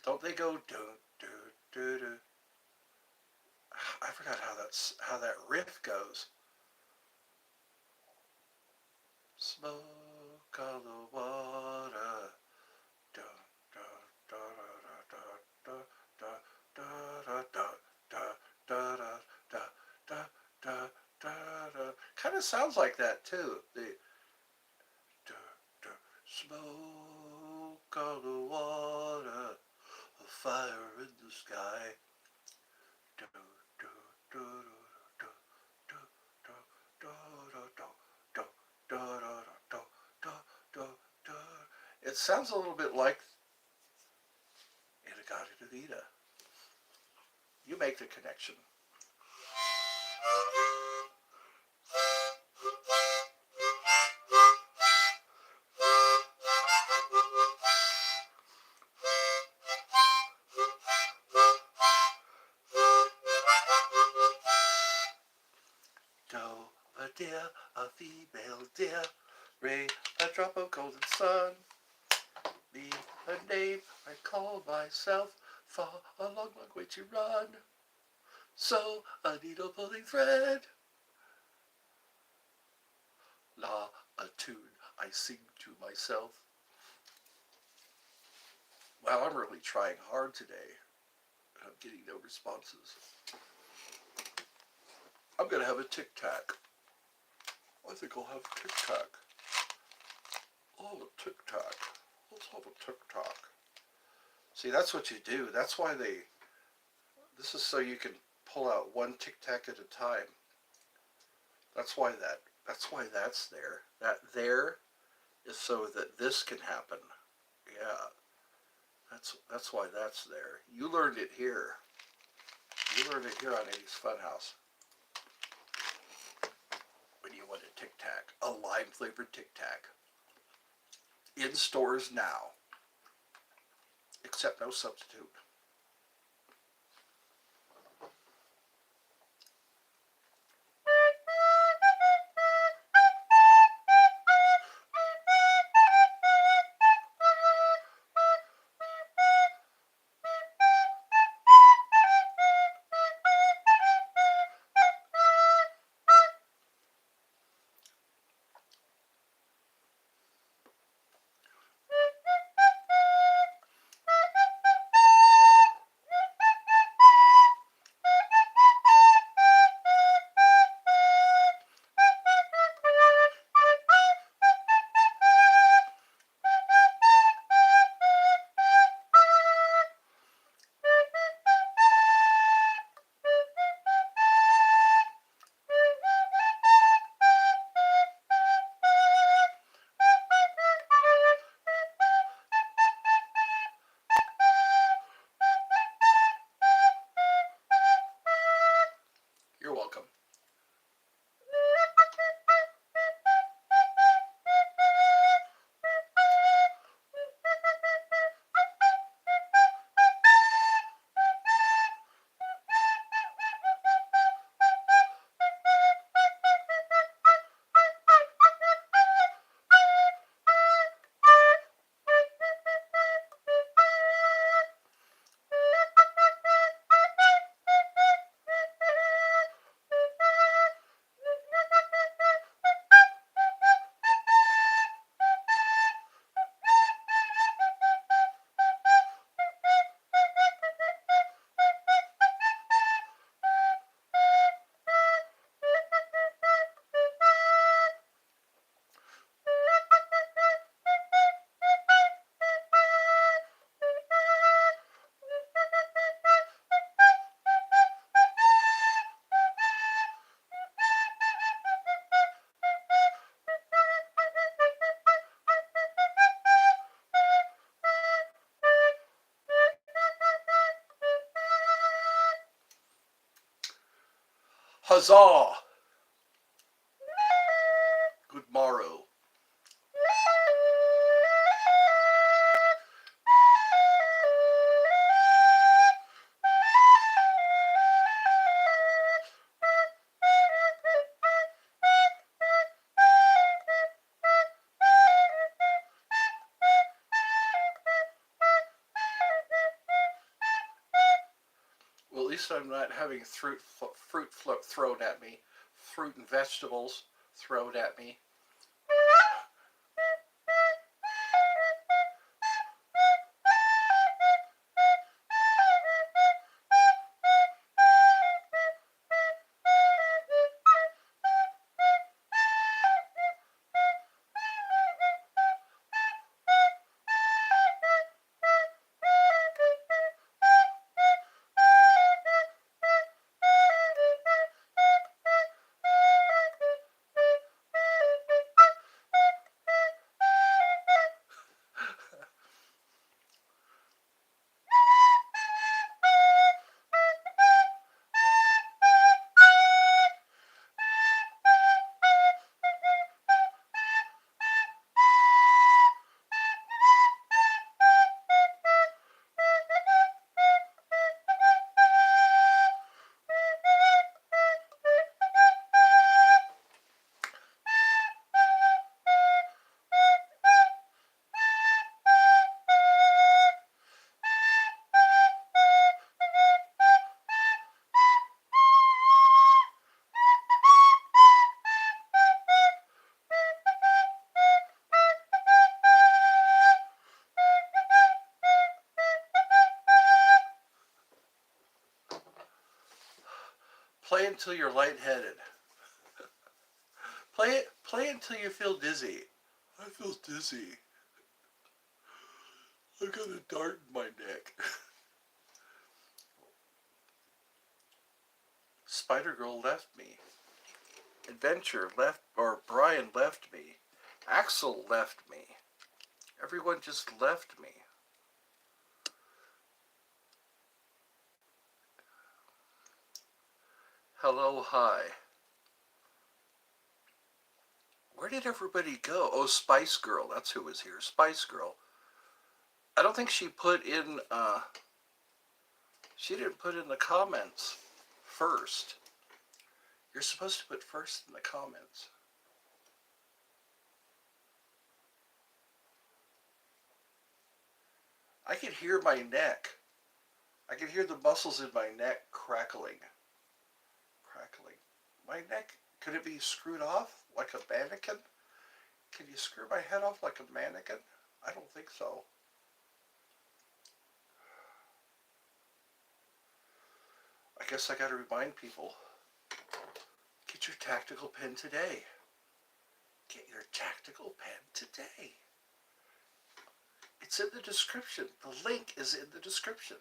Don't they go do do do do? I forgot how that riff goes. Smoke of the water. Da, da, da, da, da, da, da, da, da, da, da, da, da, da, da, da. Kind of sounds like that too. The da, da, smoke on the water, a fire in the sky. Da, da, da, da, da, da, da, da, da, da, da, da, da, da, da. It sounds a little bit like Inagata Vida. You make the connection. Doe, a deer, a female deer, ray, a drop of golden sun. Me, a name I call myself, for a long, long way to run. So, a needle pulling thread. La, a tune I sing to myself. Wow, I'm really trying hard today. I'm getting no responses. I'm going to have a tic-tac. I think I'll have a tic-tac. I'll have a tic-tac. Let's have a tic-tac. See, that's what you do. That's why this is so you can pull out one tic-tac at a time. That's why that's there. That there is so that this can happen. Yeah, that's why that's there. You learned it here. You learned it here on 80s Funhouse. When you want a tic-tac, a lime-flavored tic-tac. In stores now. Except no substitute. You're welcome. Huzzah! Good morrow. Well, at least I'm not having fruit thrown at me, fruit and vegetables thrown at me. Play until you're lightheaded. Play until you feel dizzy. I feel dizzy. I got a dart in my neck. Spider Girl left me. Adventure left, or Brian left me. Axel left me. Everyone just left me. Hello, hi. Where did everybody go? Oh, Spice Girl. That's who was here. Spice Girl. I don't think she put in, she didn't put in the comments first. You're supposed to put first in the comments. I could hear my neck. I could hear the muscles in my neck crackling. Crackling. My neck, could it be screwed off like a mannequin? Can you screw my head off like a mannequin? I don't think so. I guess I gotta remind people, get your tactical pen today. Get your tactical pen today. It's in the description. The link is in the description.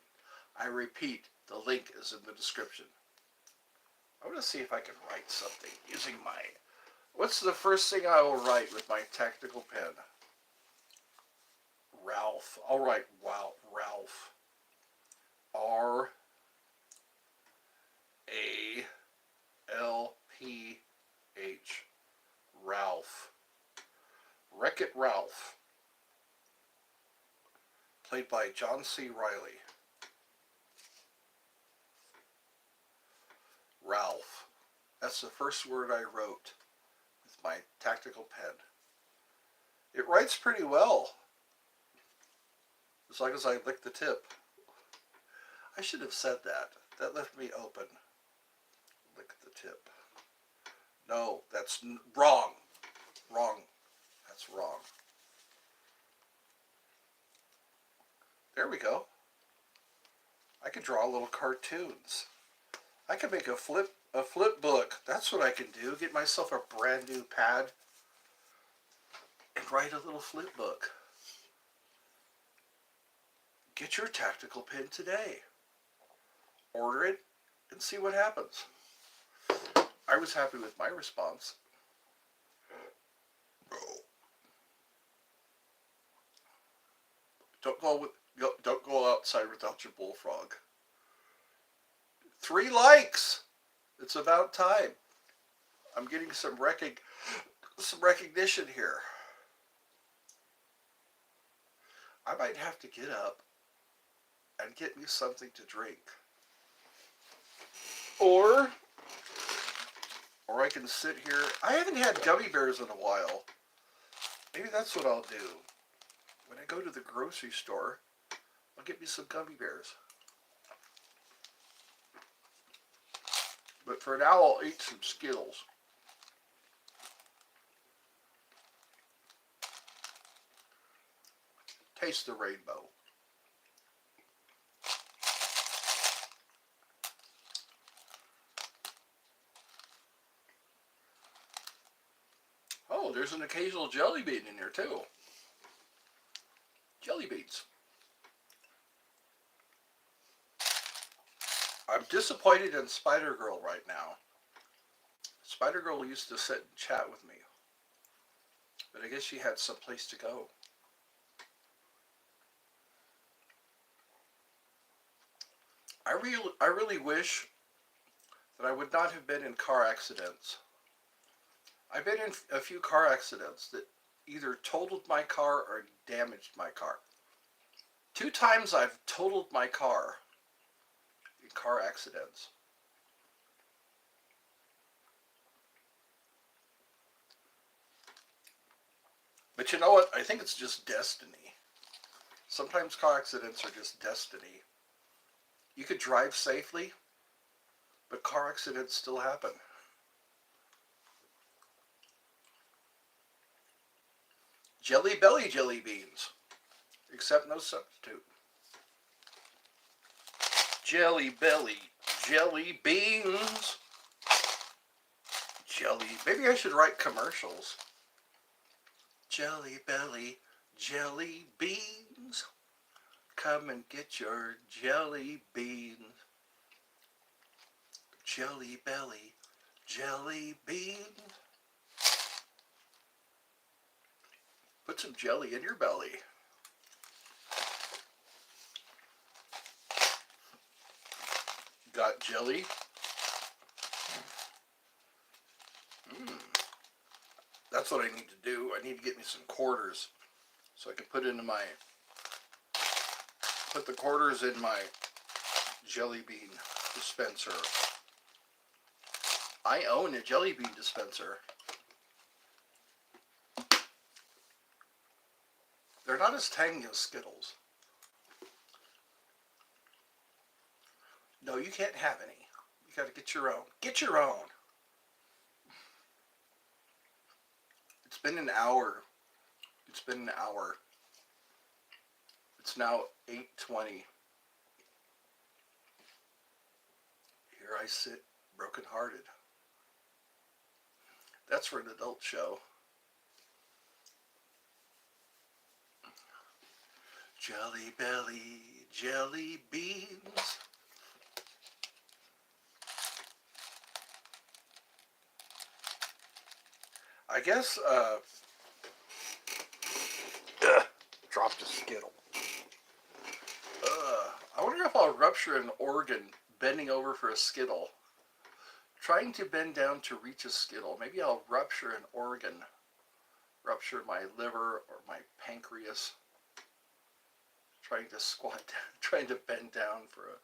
I repeat, the link is in the description. I'm going to see if I can write something using my... What's the first thing I will write with my tactical pen? Ralph. I'll write wow, Ralph. R-A-L-P-H. Ralph. Wreck-It Ralph. Played by John C. Reilly. Ralph. That's the first word I wrote with my tactical pen. It writes pretty well, as long as I lick the tip. I should have said that. That left me open. Lick the tip. No, that's wrong. Wrong. That's wrong. There we go. I could draw little cartoons. I could make a flip book. That's what I can do. Get myself a brand new pad and write a little flip book. Get your tactical pen today. Order it and see what happens. I was happy with my response. Don't go outside without your bullfrog. 3 likes. It's about time. I'm getting some recognition here. I might have to get up and get me something to drink. Or I can sit here. I haven't had gummy bears in a while. Maybe that's what I'll do. When I go to the grocery store, I'll get me some gummy bears. But for now, I'll eat some Skittles. Taste the rainbow. Oh, there's an occasional jelly bean in there too. Jelly beans. I'm disappointed in Spider Girl right now. Spider Girl used to sit and chat with me, but I guess she had someplace to go. I really wish that I would not have been in car accidents. I've been in a few car accidents that either totaled my car or damaged my car. 2 times I've totaled my car in car accidents. But you know what? I think it's just destiny. Sometimes car accidents are just destiny. You could drive safely, but car accidents still happen. Jelly Belly jelly beans, except no substitute. Jelly Belly jelly beans. Jelly. Maybe I should write commercials. Jelly Belly, jelly beans. Come and get your jelly beans. Jelly Belly, jelly beans. Put some jelly in your belly. Got jelly? That's what I need to do. I need to get me some quarters so I can put the quarters in my jelly bean dispenser. I own a jelly bean dispenser. They're not as tangy as Skittles. No, you can't have any. You got to get your own. Get your own. It's been an hour. It's been an hour. It's now 8:20. Here I sit, brokenhearted. That's for an adult show. Jelly Belly, jelly beans. I guess, dropped a Skittle. I wonder if I'll rupture an organ bending over for a Skittle. Trying to bend down to reach a Skittle. Maybe I'll rupture an organ. Rupture my liver or my pancreas. Trying to squat down, trying to bend down for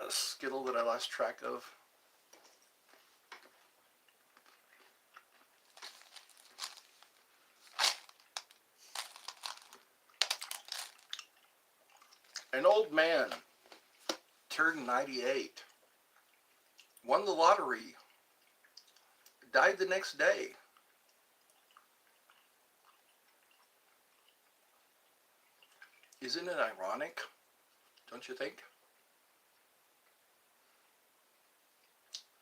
a Skittle that I lost track of. An old man turned 98, won the lottery, died the next day. Isn't it ironic? Don't you think?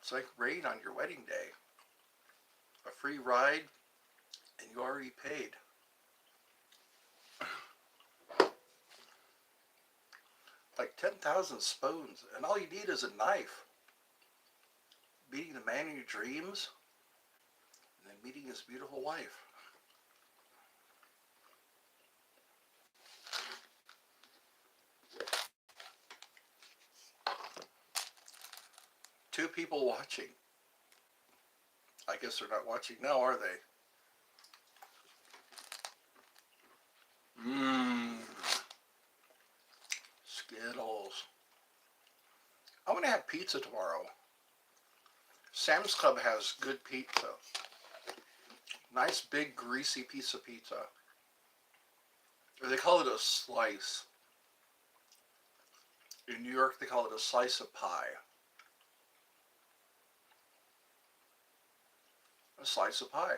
It's like rain on your wedding day. A free ride, and you already paid. Like 10,000 spoons, and all you need is a knife. Meeting the man in your dreams, and then meeting his beautiful wife. Two people watching. I guess they're not watching now, are they? Skittles. I'm going to have pizza tomorrow. Sam's Club has good pizza. Nice big greasy piece of pizza. Or they call it a slice. In New York they call it a slice of pie. A slice of pie.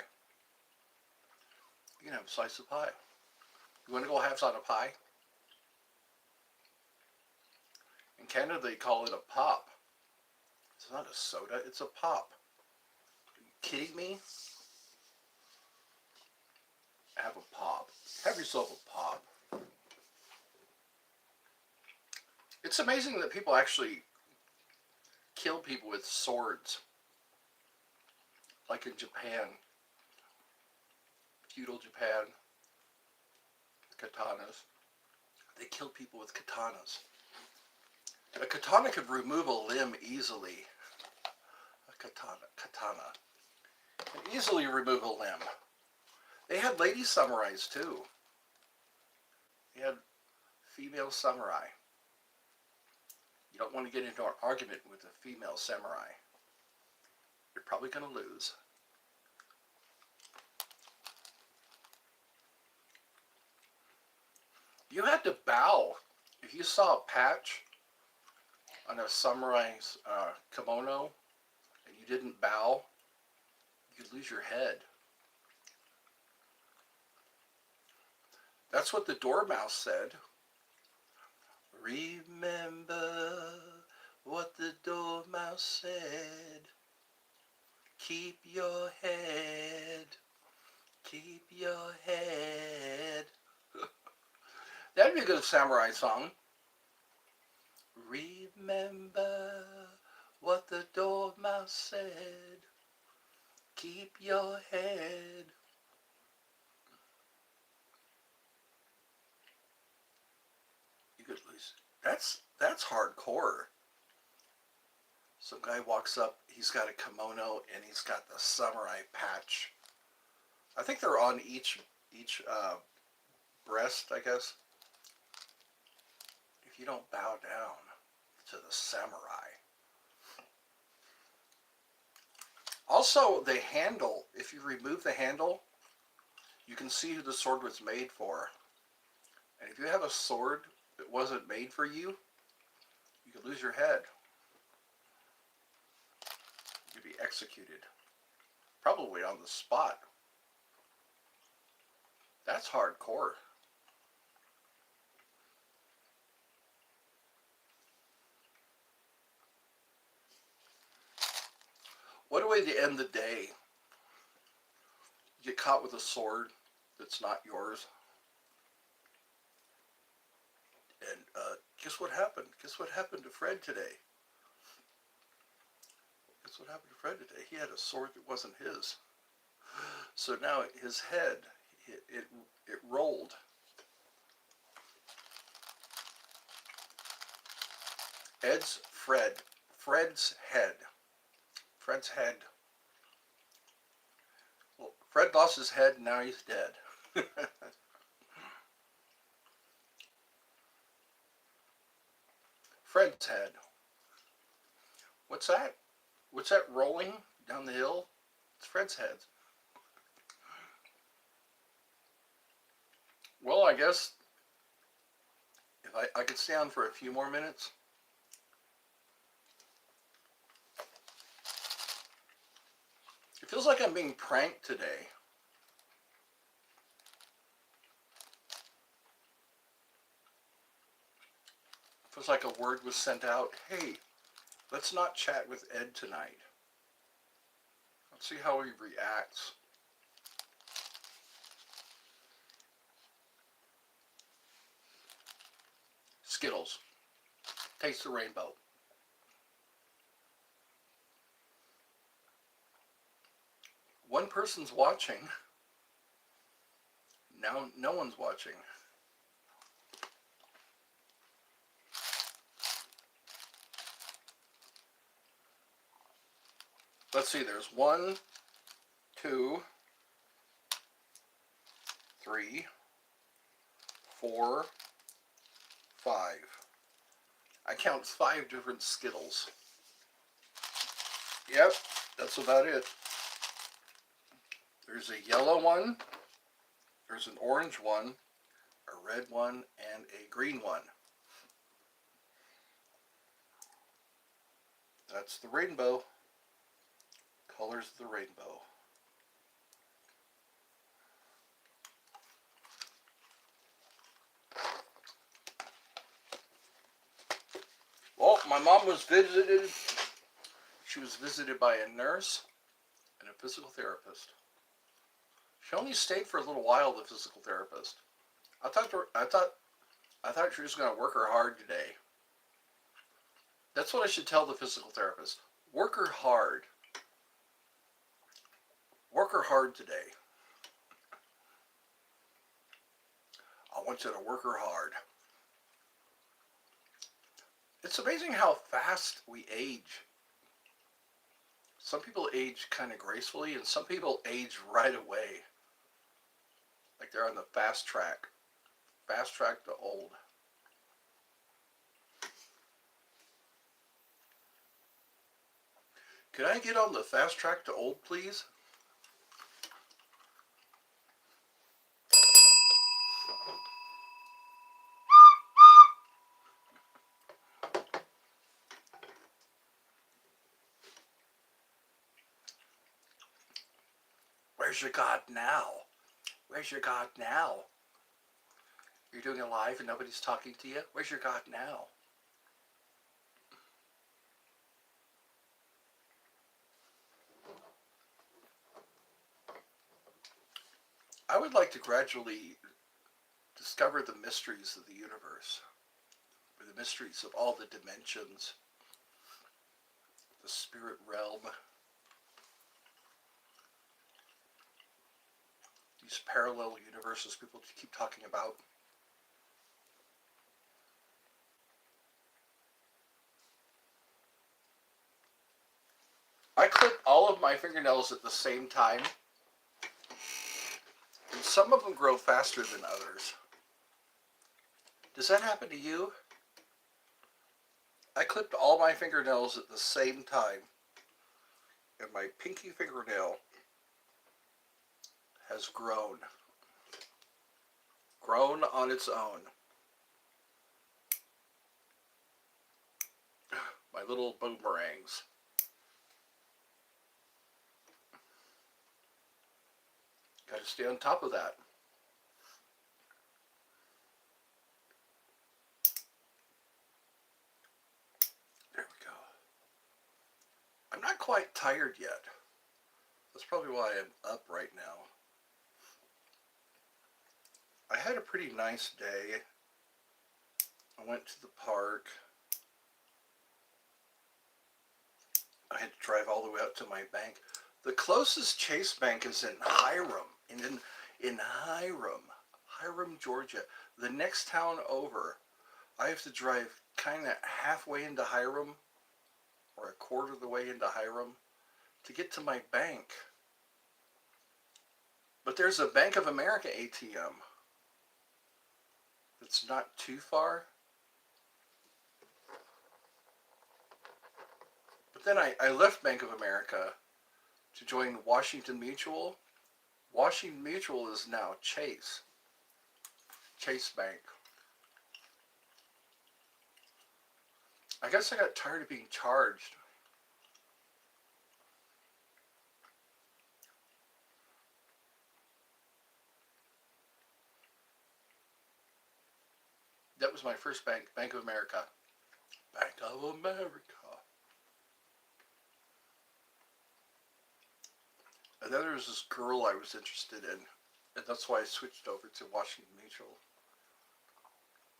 You can have a slice of pie. You want to go have some of pie? In Canada they call it a pop. It's not a soda, it's a pop. Are you kidding me? Have a pop. Have yourself a pop. It's amazing that people actually kill people with swords. Like in Japan. Feudal Japan. Katanas. They kill people with katanas. A katana could remove a limb easily. A katana can easily remove a limb. They had lady samurais too. They had female samurai. You don't want to get into an argument with a female samurai. You're probably going to lose. You had to bow. If you saw a patch on a samurai's kimono and you didn't bow, you'd lose your head. That's what the Dormouse said. Remember what the Dormouse said. Keep your head. Keep your head. That'd be a good samurai song. Remember what the dormouse said. Keep your head. You could lose. That's hardcore. Some guy walks up, he's got a kimono and he's got the samurai patch. I think they're on each breast, I guess. If you don't bow down to the samurai. Also, the handle, if you remove the handle, you can see who the sword was made for. And if you have a sword that wasn't made for you, you could lose your head. You could be executed. Probably on the spot. That's hardcore. What a way to end the day. You get caught with a sword that's not yours. And guess what happened? Guess what happened to Fred today? Guess what happened to Fred today? He had a sword that wasn't his. So now his head, it rolled. Fred's head. Fred's head. Well, Fred lost his head and now he's dead. Fred's head. What's that? What's that rolling down the hill? It's Fred's head. Well, I guess if I could stay on for a few more minutes. It feels like I'm being pranked today. It feels like a word was sent out. Hey, let's not chat with Ed tonight. Let's see how he reacts. Skittles. Taste the rainbow. One person's watching. Now no one's watching. Let's see, there's 1, 2, 3, 4, 5. I count 5 different Skittles. Yep, that's about it. There's a yellow one, there's an orange one, a red one, and a green one. That's the rainbow. Colors of the rainbow. Well, my mom was visited. She was visited by a nurse and a physical therapist. She only stayed for a little while, the physical therapist. I thought she was going to work her hard today. That's what I should tell the physical therapist. Work her hard. Work her hard today. I want you to work her hard. It's amazing how fast we age. Some people age kind of gracefully, and some people age right away. Like they're on the fast track. Fast track to old. Could I get on the fast track to old, please? Where's your God now? Where's your God now? You're doing it live and nobody's talking to you? Where's your God now? I would like to gradually discover the mysteries of the universe, or the mysteries of all the dimensions, the spirit realm, these parallel universes people keep talking about. I clip all of my fingernails at the same time, and some of them grow faster than others. Does that happen to you? I clipped all my fingernails at the same time, and my pinky fingernail has grown on its own. My little boomerangs. Got to stay on top of that. There we go. I'm not quite tired yet. That's probably why I'm up right now. I had a pretty nice day. I went to the park. I had to drive all the way up to my bank. The closest Chase Bank is in Hiram, in Hiram, Georgia. The next town over, I have to drive kind of halfway into Hiram, or a quarter of the way into Hiram, to get to my bank. But there's a Bank of America ATM that's not too far. But then I left Bank of America to join Washington Mutual. Washington Mutual is now Chase Bank. I guess I got tired of being charged. That was my first bank, Bank of America. Bank of America. And then there was this girl I was interested in, and that's why I switched over to Washington Mutual.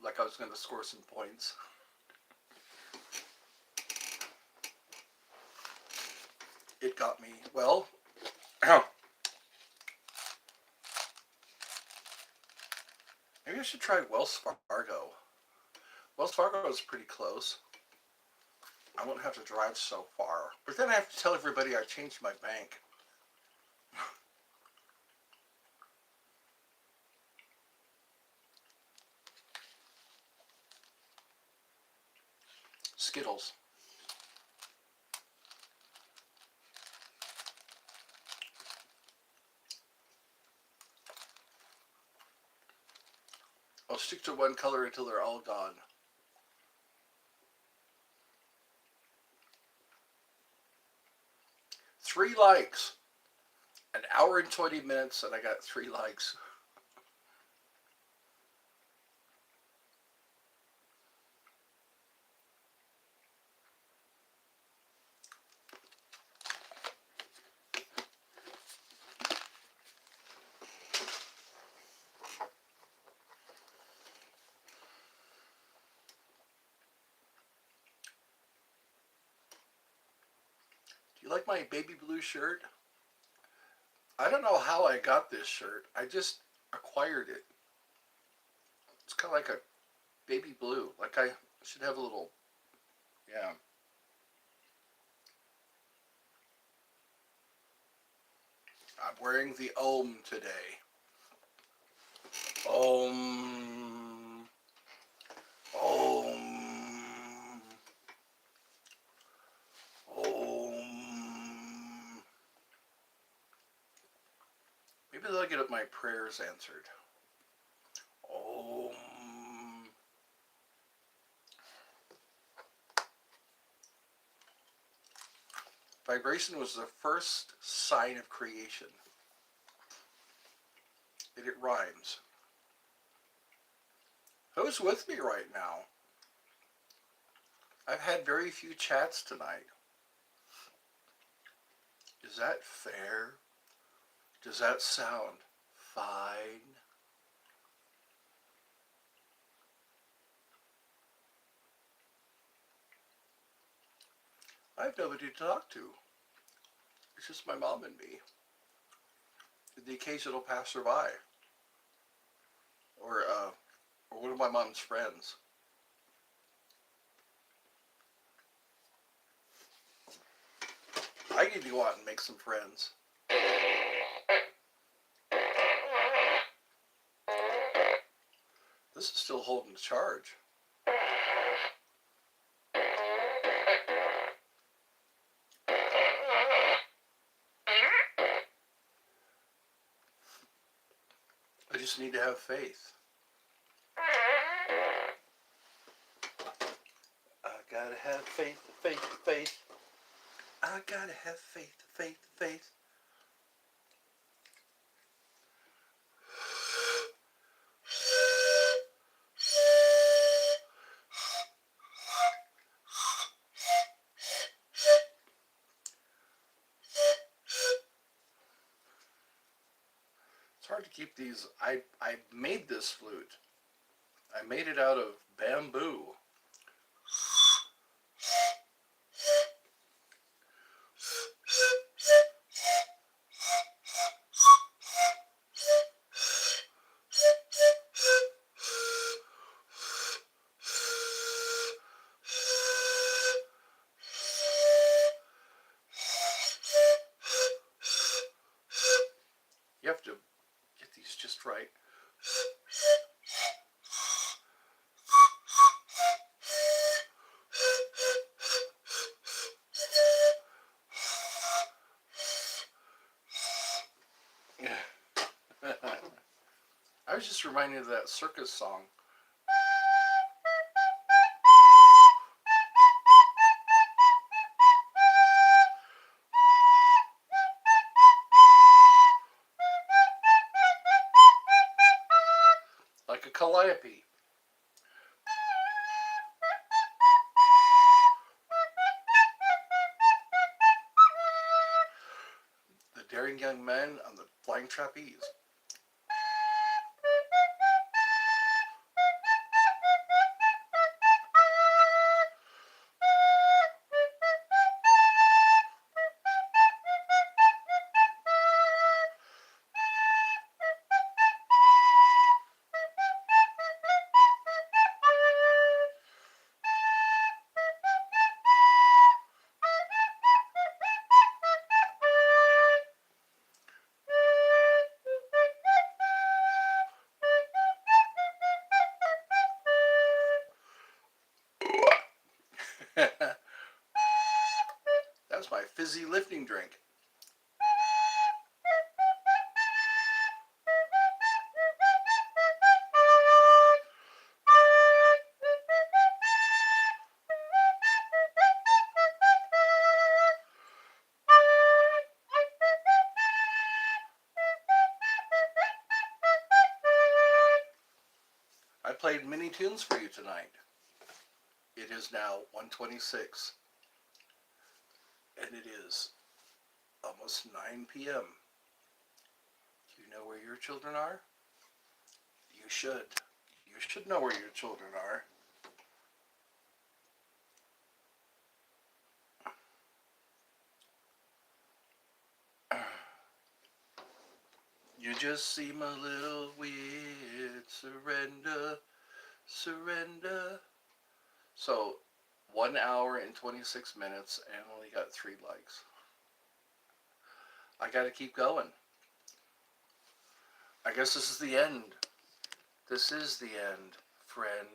Like I was going to score some points. It got me, well, maybe I should try Wells Fargo. Wells Fargo is pretty close. I won't have to drive so far. But then I have to tell everybody I changed my bank. Skittles. I'll stick to one color until they're all gone. Three likes. An hour and 20 minutes and I got 3 likes. Do you like my baby blue shirt? I don't know how I got this shirt. I just acquired it. It's kind of like a baby blue. Like I should have a little, yeah. I'm wearing the Om today. Om. Om. Om. Maybe they'll get my prayers answered. Om. Vibration was the first sign of creation. And it rhymes. Who's with me right now? I've had very few chats tonight. Is that fair? Does that sound fine. I have nobody to talk to. It's just my mom and me. And the occasional passerby. Or one of my mom's friends. I need to go out and make some friends. This is still holding the charge. I just need to have faith. I gotta have faith, faith, faith. I gotta have faith, faith, faith. It's hard to keep these. I made this flute. I made it out of bamboo. You have to get these just right. I was just reminded of that circus song. Like a calliope. The daring young men on the flying trapeze. That's my fizzy lifting drink. I played many tunes for you tonight. It is now 1:26, and it is almost 9 p.m. Do you know where your children are? You should. You should know where your children are. You just seem a little weird. Surrender, surrender. So, 1 hour and 26 minutes and only got 3 likes. I gotta keep going. I guess this is the end. This is the end, friend.